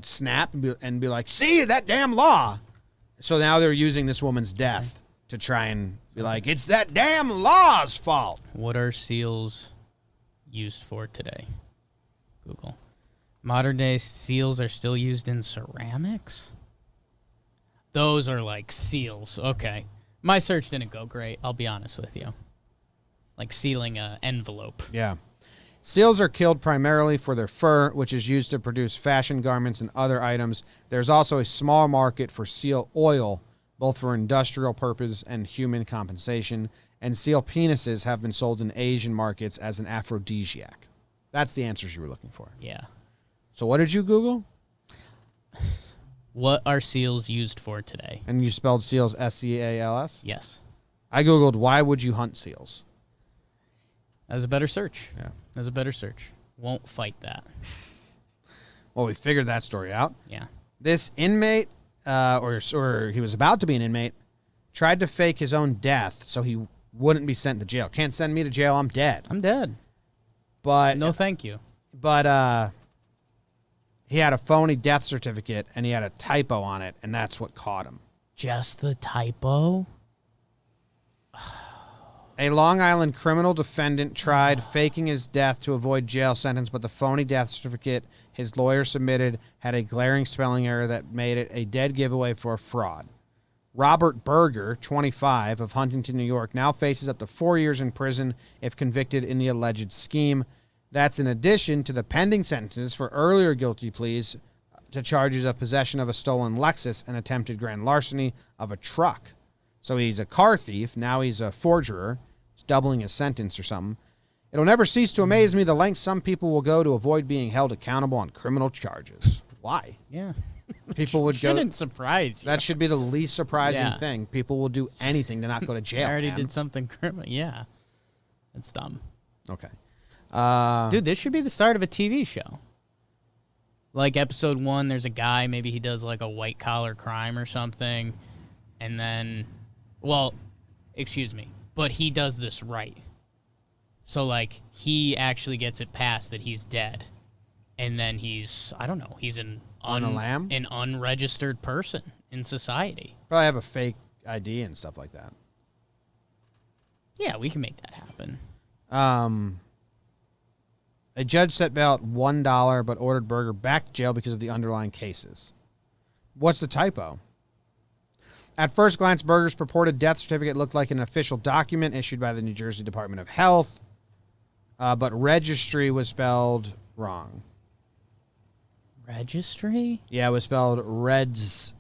S1: snap and be like, see, that damn law. So now they're using this woman's death to try and be like, it's that damn law's fault.
S2: What are seals used for today? Google. Modern day seals are still used in ceramics? Those are like seals. Okay. My search didn't go great, I'll be honest with you. Like sealing an envelope.
S1: Yeah. Seals are killed primarily for their fur, which is used to produce fashion garments and other items. There's also a small market for seal oil, both for industrial purpose and human compensation. And seal penises have been sold in Asian markets as an aphrodisiac. That's the answers you were looking for.
S2: Yeah.
S1: So what did you Google?
S2: What are seals used for today?
S1: And you spelled seals S-E-A-L-S?
S2: Yes.
S1: I Googled, why would you hunt seals?
S2: That was a better search.
S1: Yeah.
S2: That was a better search. Won't fight that.
S1: Well, we figured that story out.
S2: Yeah.
S1: This inmate, or he was about to be an inmate, tried to fake his own death so he wouldn't be sent to jail. Can't send me to jail, I'm dead.
S2: I'm dead.
S1: But
S2: No, thank you.
S1: But he had a phony death certificate, and he had a typo on it, and that's what caught him.
S2: Just the typo?
S1: A Long Island criminal defendant tried faking his death to avoid jail sentence, but the phony death certificate his lawyer submitted had a glaring spelling error that made it a dead giveaway for a fraud. Robert Berger, 25, of Huntington, New York, now faces up to 4 years in prison if convicted in the alleged scheme. That's in addition to the pending sentences for earlier guilty pleas to charges of possession of a stolen Lexus and attempted grand larceny of a truck. So he's a car thief. Now he's a forgerer. He's doubling his sentence or something. It'll never cease to amaze me the lengths some people will go to avoid being held accountable on criminal charges. Why?
S2: Yeah.
S1: People would go.
S2: Shouldn't surprise you.
S1: That should be the least surprising
S2: Yeah.
S1: thing. People will do anything to not go to
S2: I
S1: jail.
S2: already
S1: man.
S2: did something criminal. Yeah. That's dumb.
S1: Okay.
S2: Dude, this should be the start of a TV show. Like episode 1, there's a guy, maybe he does like a white collar crime or something. And then, well, excuse me, but he does this right. So like he actually gets it passed that he's dead. And then he's, I don't know, he's an unregistered person in society.
S1: Probably have a fake ID and stuff like that.
S2: Yeah, we can make that happen.
S1: A judge set bail at $1 but ordered Berger back to jail because of the underlying cases. What's the typo? At first glance, Berger's purported death certificate looked like an official document issued by the New Jersey Department of Health, but registry was spelled wrong.
S2: Registry?
S1: Yeah, it was spelled registry,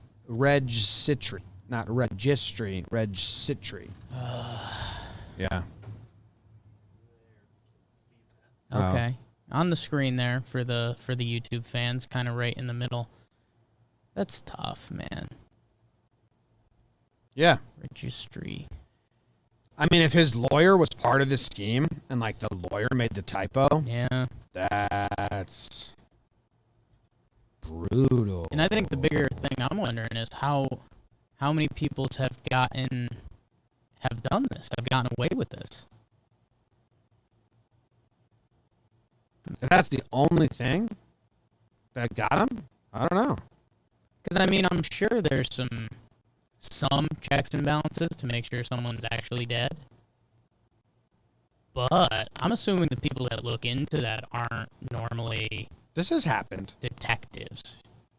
S1: not registry, registry. Yeah.
S2: Okay. On the screen there for the YouTube fans, kind of right in the middle. That's tough, man.
S1: Yeah.
S2: Registry.
S1: I mean, if his lawyer was part of this scheme and, like, the lawyer made the typo,
S2: Yeah.
S1: that's brutal.
S2: And I think the bigger thing I'm wondering is how many people have done this, have gotten away with this.
S1: If that's the only thing that got him, I don't know.
S2: Because, I mean, I'm sure there's some checks and balances to make sure someone's actually dead. But I'm assuming the people that look into that aren't normally
S1: This has happened.
S2: detectives.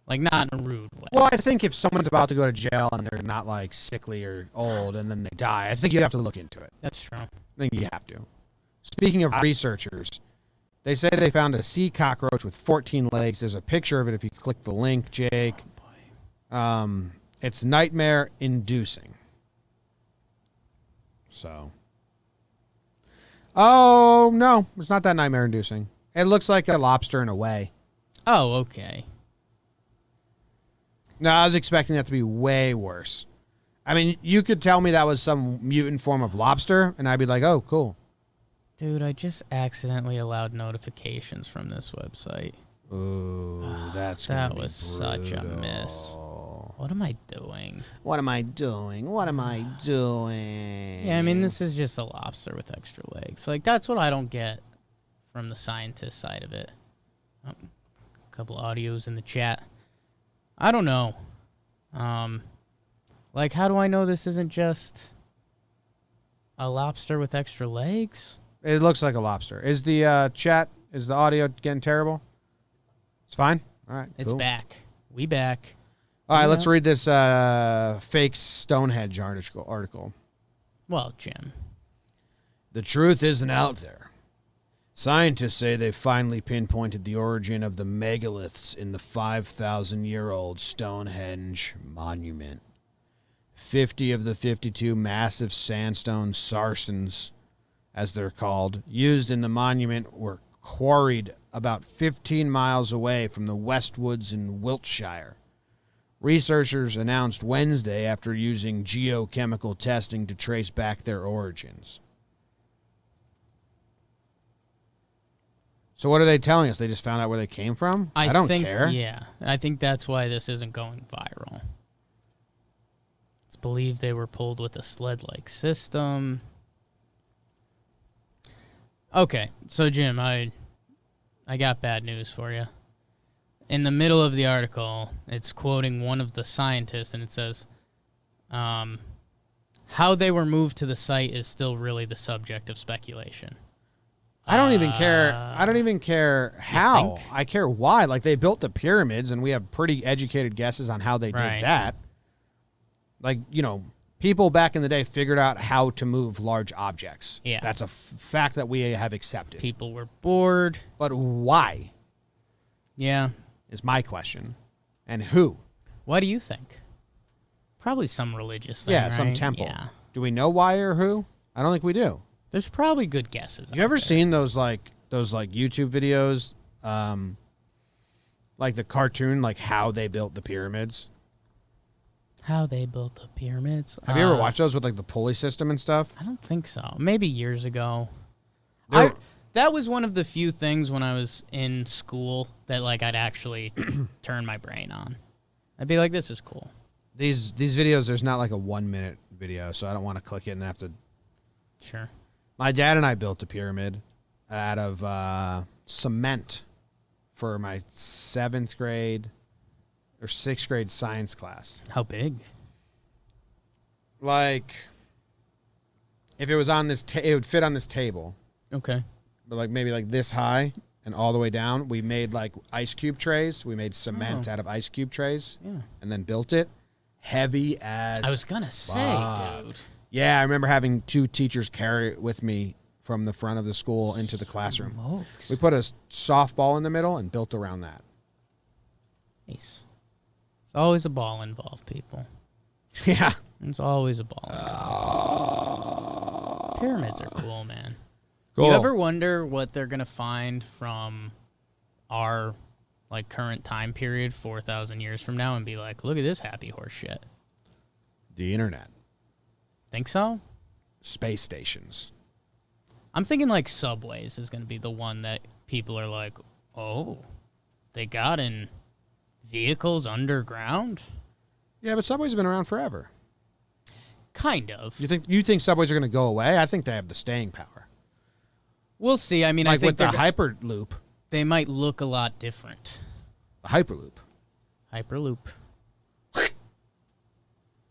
S2: Like, not in a rude way.
S1: Well, I think if someone's about to go to jail and they're not, like, sickly or old and then they die, I think you have to look into it.
S2: That's true.
S1: I think you have to. Speaking of researchers, they say they found a sea cockroach with 14 legs. There's a picture of it if you click the link, Jake. It's nightmare-inducing. So. Oh, no. It's not that nightmare-inducing. It looks like a lobster in a way.
S2: Oh, okay.
S1: No, I was expecting that to be way worse. I mean, you could tell me that was some mutant form of lobster, and I'd be like, oh, cool.
S2: Dude, I just accidentally allowed notifications from this website.
S1: Ooh, that's
S2: That
S1: gonna be
S2: was such a miss.
S1: brutal.
S2: What am I doing?
S1: What am I doing? What am I doing?
S2: Yeah, I mean, this is just a lobster with extra legs. Like, that's what I don't get from the scientist side of it. Oh, a couple audios in the chat. I don't know. Like, how do I know this isn't just a lobster with extra legs?
S1: It looks like a lobster. Is the chat, is the audio getting terrible? It's fine? All right,
S2: It's
S1: cool.
S2: back. We back.
S1: All right,
S2: Yeah.
S1: let's read this fake Stonehenge article.
S2: Well, Jim.
S1: The truth isn't out there. Scientists say they've finally pinpointed the origin of the megaliths in the 5,000-year-old Stonehenge monument. 50 of the 52 massive sandstone sarsens, as they're called, used in the monument were quarried about 15 miles away from the Westwoods in Wiltshire. Researchers announced Wednesday after using geochemical testing to trace back their origins. So what are they telling us? They just found out where they came from? I don't care.
S2: Yeah, I think that's why this isn't going viral. It's believed they were pulled with a sled-like system. Okay, so Jim, I got bad news for you. In the middle of the article, it's quoting one of the scientists, and it says, how they were moved to the site is still really the subject of speculation.
S1: I don't even care. I don't even care how.
S2: think?
S1: I care why. Like, they built the pyramids, and we have pretty educated guesses on how they
S2: Right.
S1: did that. Like, people back in the day figured out how to move large objects.
S2: Yeah.
S1: That's a fact that we have accepted.
S2: People were bored.
S1: But why
S2: Yeah.
S1: is my question. And who?
S2: Why do you think? Probably some religious thing,
S1: Yeah, some
S2: right?
S1: temple.
S2: Yeah.
S1: Do we know why or who? I don't think we do.
S2: There's probably good guesses.
S1: You ever seen those YouTube videos, like the cartoon, like how they built the pyramids?
S2: How they built the pyramids?
S1: Have you ever watched those with like the pulley system and stuff?
S2: I don't think so. Maybe years ago.
S1: They're-
S2: That was one of the few things when I was in school that like I'd actually turn my brain on. I'd be like, this is cool.
S1: These videos, there's not like a 1 minute video, so I don't want to click it and have to.
S2: Sure.
S1: My dad and I built a pyramid out of cement for my 7th grade or 6th grade science class.
S2: How big?
S1: Like, if it was on this, it would fit on this table,
S2: Okay.
S1: but like maybe like this high and all the way down. We made like ice cube trays. We made cement out of ice cube trays,
S2: Yeah.
S1: and then built it. Heavy as.
S2: I was gonna say,
S1: fuck.
S2: dude.
S1: Yeah, I remember having 2 teachers carry it with me from the front of the school into the classroom.
S2: Smokes.
S1: We put a softball in the middle and built around that.
S2: Nice. There's always a ball involved, people.
S1: Yeah.
S2: There's always a ball involved. Pyramids are cool, man.
S1: Cool.
S2: You ever wonder what they're gonna find from our like current time period 4,000 years from now and be like, look at this happy horse shit?
S1: The internet.
S2: Think so?
S1: Space stations.
S2: I'm thinking like subways is going to be the one that people are like, oh, they got in vehicles underground?
S1: Yeah, but subways have been around forever.
S2: Kind of.
S1: You think subways are going to go away? I think they have the staying power.
S2: We'll see. I mean, I
S1: Like
S2: think
S1: with the Hyperloop.
S2: they might look a lot different.
S1: The Hyperloop.
S2: Hyperloop.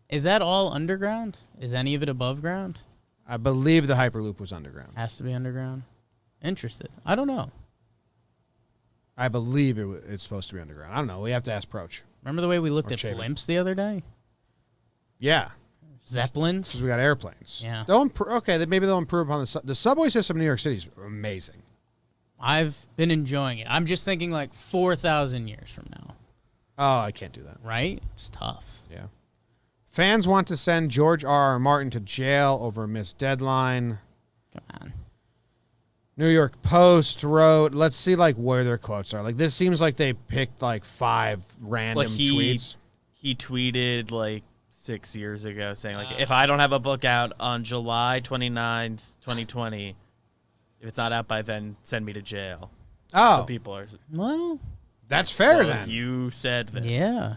S2: Is that all underground? Is any of it above ground?
S1: I believe the Hyperloop was underground.
S2: Has to be underground. Interested. I don't know.
S1: I believe it's supposed to be underground. I don't know. We have to ask Proch.
S2: Remember the way we looked
S1: Or
S2: at
S1: Shaver.
S2: blimps the other day?
S1: Yeah,
S2: Zeppelins?
S1: because we got airplanes.
S2: Yeah.
S1: Maybe they'll improve upon the subway system in New York City is amazing.
S2: I've been enjoying it. I'm just thinking like 4,000 years from now,
S1: Oh, I can't do that.
S2: right? It's tough.
S1: Yeah. Fans want to send George R.R. Martin to jail over a missed deadline.
S2: Come on.
S1: New York Post wrote, let's see like where their quotes are. Like this seems like they picked like 5 random tweets.
S3: He tweeted like 6 years ago saying like, if I don't have a book out on July 29th, 2020, if it's not out by then, send me to jail.
S1: Oh,
S3: So people are.
S2: Well,
S1: that's fair
S3: Well,
S1: then.
S3: You said this.
S2: yeah.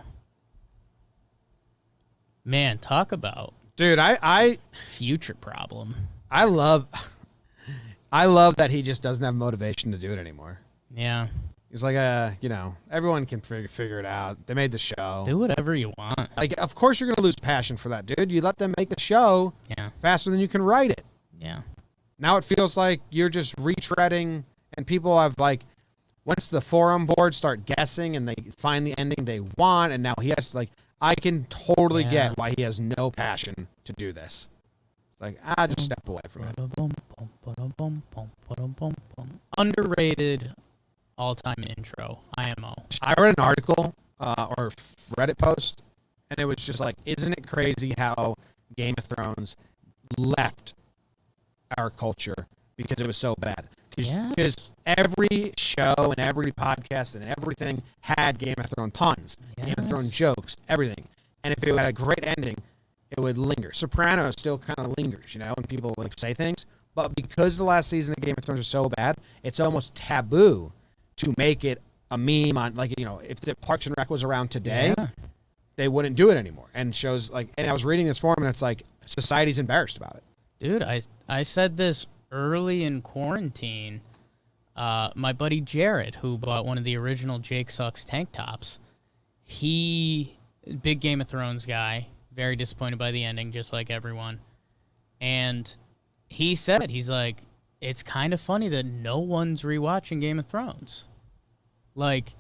S2: Man, talk about
S1: Dude, I
S2: future problem.
S1: love that he just doesn't have motivation to do it anymore.
S2: Yeah.
S1: He's like, everyone can figure it out. They made the show.
S2: Do whatever you want.
S1: Like, of course you're going to lose passion for that, dude. You let them make the show
S2: Yeah.
S1: faster than you can write it.
S2: Yeah.
S1: Now it feels like you're just retreading, and people have, like, once the forum boards start guessing and they find the ending they want, and now he has, like, I can totally
S2: Yeah.
S1: get why he has no passion to do this. It's like, just step away from it.
S2: Underrated all-time intro, IMO.
S1: I read an article or Reddit post, and it was just like, isn't it crazy how Game of Thrones left our culture because it was so bad?
S2: Yes.
S1: Because every show and every podcast and everything had Game of Thrones puns, Game of Thrones
S2: Yes.
S1: jokes, everything. And if it had a great ending, it would linger. Sopranos still kind of lingers, when people like say things. But because the last season of Game of Thrones was so bad, it's almost taboo to make it a meme on, like, if the Parks and Rec was around today,
S2: Yeah.
S1: they wouldn't do it anymore. And shows like, and I was reading this forum, and it's like society's embarrassed about it.
S2: Dude, I said this early in quarantine. My buddy Jared, who bought one of the original Jake Sucks tank tops, he, big Game of Thrones guy, very disappointed by the ending, just like everyone. And he said, he's like, it's kind of funny that no one's rewatching Game of Thrones. Like,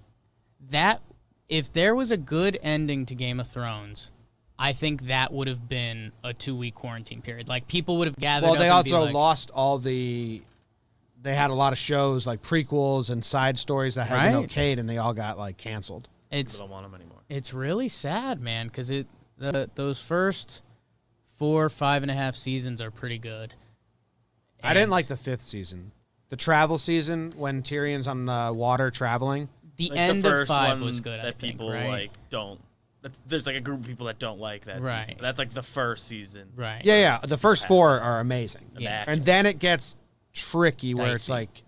S2: that, if there was a good ending to Game of Thrones, I think that would have been a 2-week quarantine period. Like, people would have gathered.
S1: Well, they
S2: up and
S1: also
S2: be like,
S1: lost all the. They had a lot of shows like prequels and side stories that had been
S2: Right.
S1: okayed, and they all got like canceled.
S3: People
S2: It's
S3: don't want them anymore.
S2: it's really sad, man, because those first 4.5.5 seasons are pretty good.
S1: I didn't
S2: And
S1: like the 5th season, the travel season when Tyrion's on the water traveling.
S2: the
S3: Like,
S2: end
S3: the
S2: of
S3: first
S2: 5
S3: one
S2: was good.
S3: That
S2: I think,
S3: people
S2: right?
S3: like don't. There's like a group of people that don't like that
S2: Right.
S3: season. That's like the first season.
S2: Right.
S1: Yeah. The first 4 are amazing.
S2: Yeah.
S1: And then it gets tricky where it's
S2: Dicey.
S1: like,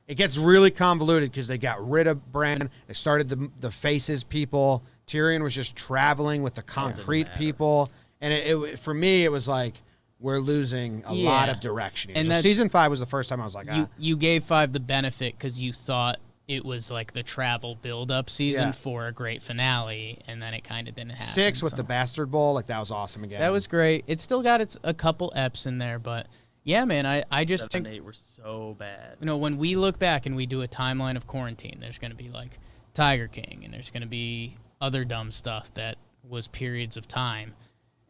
S1: it gets really convoluted because they got rid of Bran. They started the faces people. Tyrion was just traveling with the concrete
S3: matter.
S1: people. And it for me, it was like, we're losing a lot
S2: Yeah.
S1: of direction.
S2: And
S1: So
S2: that's-
S1: season 5 was the first time I was like,
S2: You gave 5 the benefit because you thought it was like the travel build-up season
S1: Yeah.
S2: for a great finale, and then it kind of didn't happen.
S1: 6 with
S2: so.
S1: the Bastard Bowl, like that was awesome again.
S2: That was great. It still got a couple eps in there, but yeah, man, I just
S3: 7
S2: think,
S3: and 8 were so bad.
S2: you know, when we look back and we do a timeline of quarantine, there's going to be like Tiger King, and there's going to be other dumb stuff that was periods of time.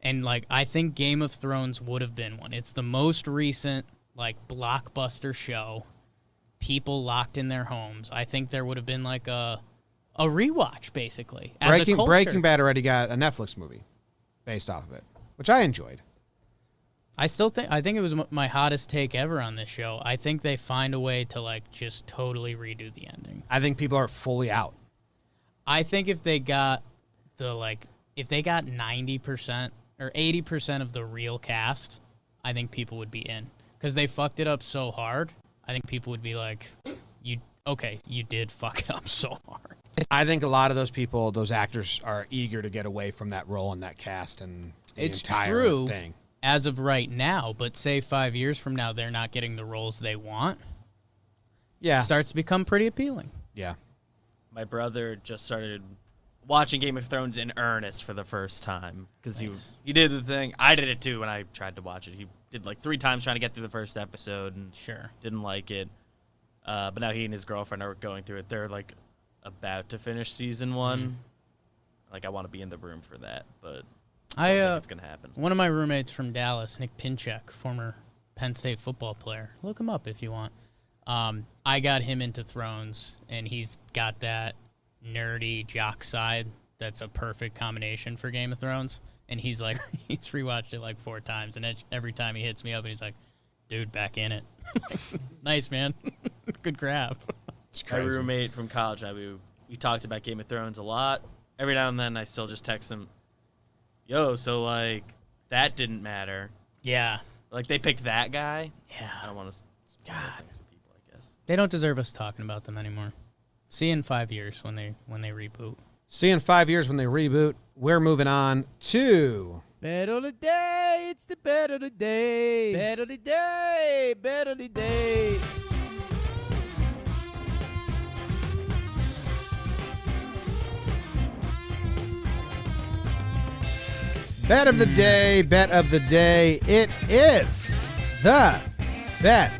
S2: And like, I think Game of Thrones would have been one. It's the most recent like blockbuster show. People locked in their homes. I think there would have been like a rewatch basically. As a culture.
S1: Breaking Bad already got a Netflix movie based off of it, which I enjoyed.
S2: I think it was my hottest take ever on this show. I think they find a way to like just totally redo the ending.
S1: I think people are fully out.
S2: I think if they got 90% or 80% of the real cast, I think people would be in because they fucked it up so hard. I think people would be like, you did fuck it up so hard.
S1: I think a lot of those people, those actors, are eager to get away from that role and that cast and the
S2: It's
S1: entire
S2: true.
S1: thing.
S2: As of right now, but say 5 years from now, they're not getting the roles they want.
S1: Yeah.
S2: Starts to become pretty appealing.
S1: Yeah.
S3: My brother just started watching Game of Thrones in earnest for the first time because
S2: Nice.
S3: he did the thing. I did it too when I tried to watch it. He did like 3 times trying to get through the first episode and
S2: Sure.
S3: didn't like it. But now he and his girlfriend are going through it. They're like about to finish season 1. Like, I want to be in the room for that, but I don't think it's gonna happen.
S2: One of my roommates from Dallas, Nick Pinchek, former Penn State football player. Look him up if you want. I got him into Thrones, and he's got that nerdy jock side that's a perfect combination for Game of Thrones. And he's like, he's rewatched it like 4 times, and every time he hits me up, and he's like, dude, back in it. Nice, man. Good grab.
S1: It's
S3: My
S1: crazy.
S3: roommate from college, we talked about Game of Thrones a lot. Every now and then, I still just text him, yo, so, like, that didn't matter.
S2: Yeah.
S3: Like, they picked that guy.
S2: Yeah.
S3: I don't want to spoil things for people, I guess.
S2: They don't deserve us talking about them anymore. See you in 5 years when they reboot.
S1: See, in 5 years when they reboot, we're moving on to
S6: Bet of the day, it's the bet of the day. Bet of the day, bet of the day.
S1: Bet of the Day. Bet of the Day. It is the Bet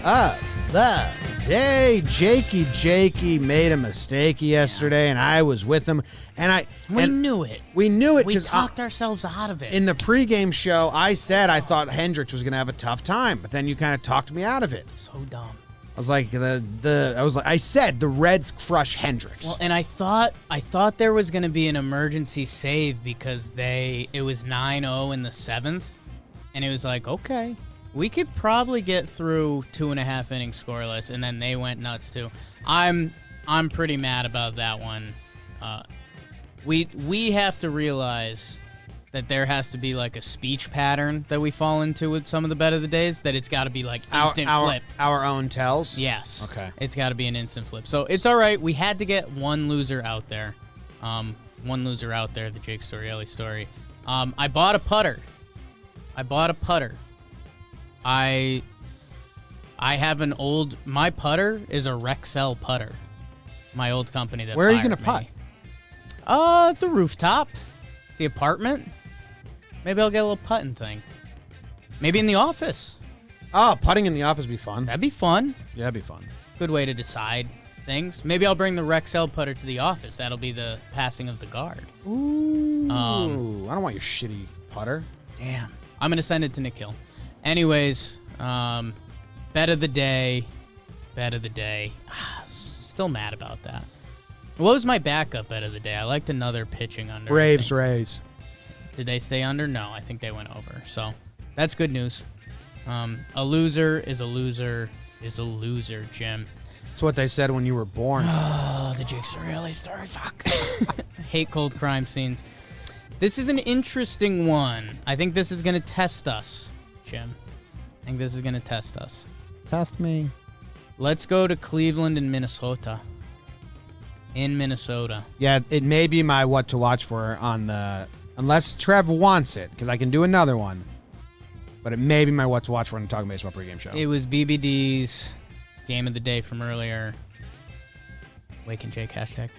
S1: of the Day. Jakey made a mistake yesterday, and I was with him, and
S2: We knew it.
S1: we knew it
S2: We
S1: because
S2: talked ourselves out of it.
S1: in the pregame show, I said I thought Hendricks was going to have a tough time, but then you kind of talked me out of it.
S2: So dumb.
S1: I was like, I said the Reds crush Hendricks.
S2: Well, and I thought there was going to be an emergency save because it was 9-0 in the 7th, and it was like, okay, we could probably get through 2.5 innings scoreless, and then they went nuts too. I'm pretty mad about that one. We have to realize that there has to be like a speech pattern that we fall into with some of the bet of the days, that it's got to be like instant flip.
S1: Our own tells?
S2: Yes.
S1: Okay.
S2: It's got to be an instant flip. So it's all right. We had to get one loser out there. The Jake Storielli story. I bought a putter. I have my putter is a Rexel putter. My old company that
S1: Where are you
S2: going
S1: gonna putt?
S2: The rooftop. The apartment. Maybe I'll get a little putting thing. Maybe in the office.
S1: Oh, putting in the office would be fun.
S2: That'd be fun.
S1: Yeah, that'd be fun.
S2: Good way to decide things. Maybe I'll bring the Rexel putter to the office. That'll be the passing of the guard.
S1: Ooh. I don't want your shitty putter.
S2: Damn. I'm going to send it to Nikhil. Anyways, bet of the day. Still mad about that. What was my backup bet of the day? I liked another pitching under.
S1: Braves, Rays.
S2: Did they stay under? No, I think they went over. So that's good news. A loser is a loser is a loser, Jim.
S1: That's what they said when you were born.
S2: Oh, the Jake Sorelli story. Fuck. Hate cold crime scenes. This is an interesting one. I think this is going to test us, Jim. I think this is going to test us.
S1: Test me.
S2: Let's go to Cleveland and Minnesota. In Minnesota.
S1: Yeah, it may be my what to watch for on the... Unless Trev wants it, because I can do another one. But it may be my what to watch for on the Talking Baseball pregame show.
S2: It was BBD's game of the day from earlier. Wake and Jake hashtag.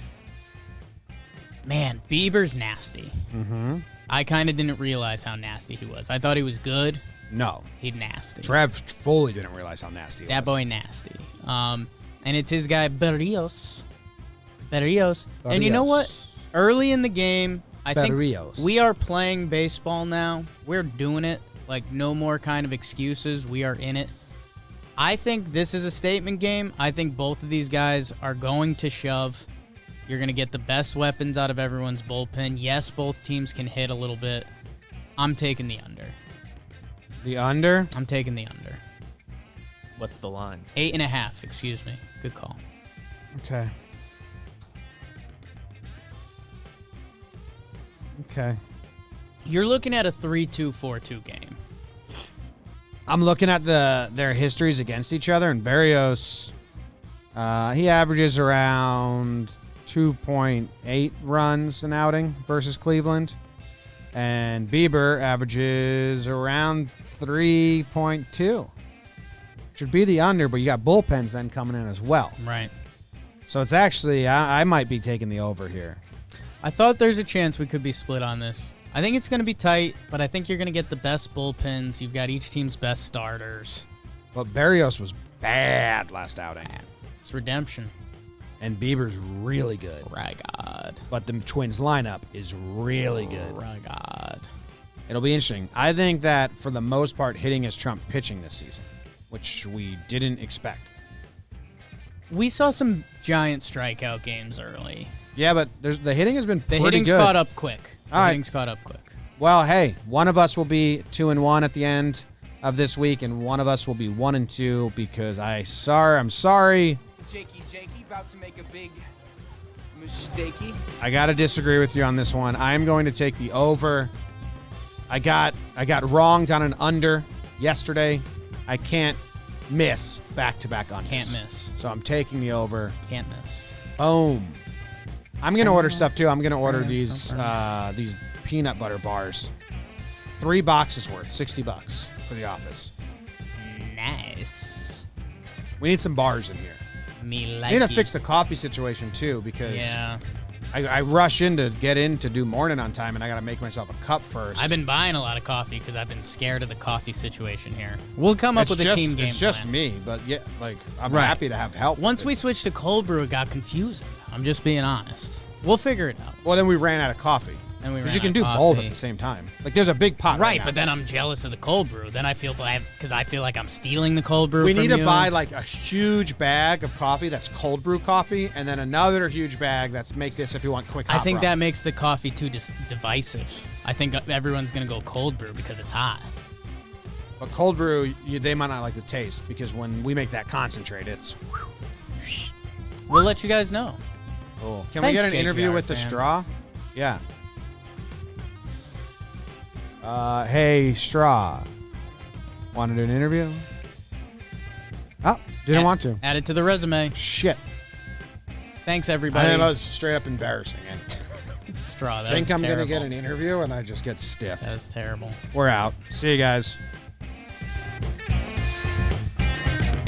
S2: Man, Bieber's nasty.
S1: Mm-hmm.
S2: I kind of didn't realize how nasty he was. I thought he was good.
S1: No.
S2: He's nasty.
S1: Trev fully didn't realize how nasty he was.
S2: That boy nasty. And it's his guy, Berrios. And you know what? Early in the game, I think we are playing baseball now. We're doing it. Like, no more kind of excuses. We are in it. I think this is a statement game. I think both of these guys are going to shove. You're going to get the best weapons out of everyone's bullpen. Yes, both teams can hit a little bit. I'm taking the under.
S1: The under?
S2: I'm taking the under.
S3: What's the line?
S2: 8.5, excuse me. Good call.
S1: Okay.
S2: You're looking at a 3-2, 4-2 game.
S1: I'm looking at their histories against each other, and Berrios, he averages around 2.8 runs an outing versus Cleveland, and Bieber averages around 3.2. Should be the under, but you got bullpens then coming in as well.
S2: Right.
S1: So it's actually, I might be taking the over here.
S2: I thought there's a chance we could be split on this. I think it's going to be tight, but I think you're going to get the best bullpens. You've got each team's best starters.
S1: But Berrios was bad last outing.
S2: It's redemption.
S1: And Bieber's really good.
S2: My God.
S1: But the Twins lineup is really good.
S2: My God.
S1: It'll be interesting. I think that for the most part, hitting has trumped pitching this season, which we didn't expect.
S2: We saw some giant strikeout games early.
S1: Yeah, but the hitting has been pretty good.
S2: The hitting's caught up quick.
S1: All right.
S2: Hitting's caught up quick.
S1: Well, hey, one of us will be 2-1 at the end of this week, and one of us will be 1-2 because I'm sorry.
S6: Jakey, about to make a big mistakey.
S1: I got to disagree with you on this one. I'm going to take the over. I got wronged on an under yesterday. I can't miss back-to-back unders.
S2: Can't miss.
S1: So I'm taking the over.
S2: Can't miss.
S1: Boom. I'm going to order stuff, too. I'm going to order these peanut butter bars. 3 boxes worth, $60 for the office.
S2: Nice.
S1: We need some bars in here.
S2: Me like
S1: I need to fix the coffee situation, too, because
S2: yeah.
S1: I rush in to get in to do morning on time, and I got to make myself a cup first.
S2: I've been buying a lot of coffee because I've been scared of the coffee situation here. We'll come up with a team game
S1: It's just
S2: plan.
S1: me, but yeah, I'm happy to have help.
S2: Once we switched to cold brew, it got confusing. I'm just being honest. We'll figure it out.
S1: Well, then we ran out of coffee. Because you can do both at the same time. Like, there's a big pot
S2: right but then I'm jealous of the cold brew. Then I feel bad because I feel like I'm stealing the cold brew
S1: We
S2: from
S1: need to
S2: you.
S1: buy, like, a huge bag of coffee that's cold brew coffee, and then another huge bag that's make this if you want quick hot
S2: I think
S1: rub.
S2: that makes the coffee too divisive. I think everyone's going to go cold brew because it's hot.
S1: But cold brew, they might not like the taste, because when we make that concentrate, it's...
S2: We'll let you guys know.
S1: Cool. Can we get an interview with the straw? Yeah. Hey, Straw. Want to do an interview? Oh, didn't want to.
S2: Add it to the resume.
S1: Shit.
S2: Thanks, everybody.
S1: That was straight up embarrassing.
S2: Straw, that
S1: I think
S2: was
S1: I'm going to
S2: terrible.
S1: get an interview, and I just get stiffed.
S2: That was terrible.
S1: We're out. See you guys.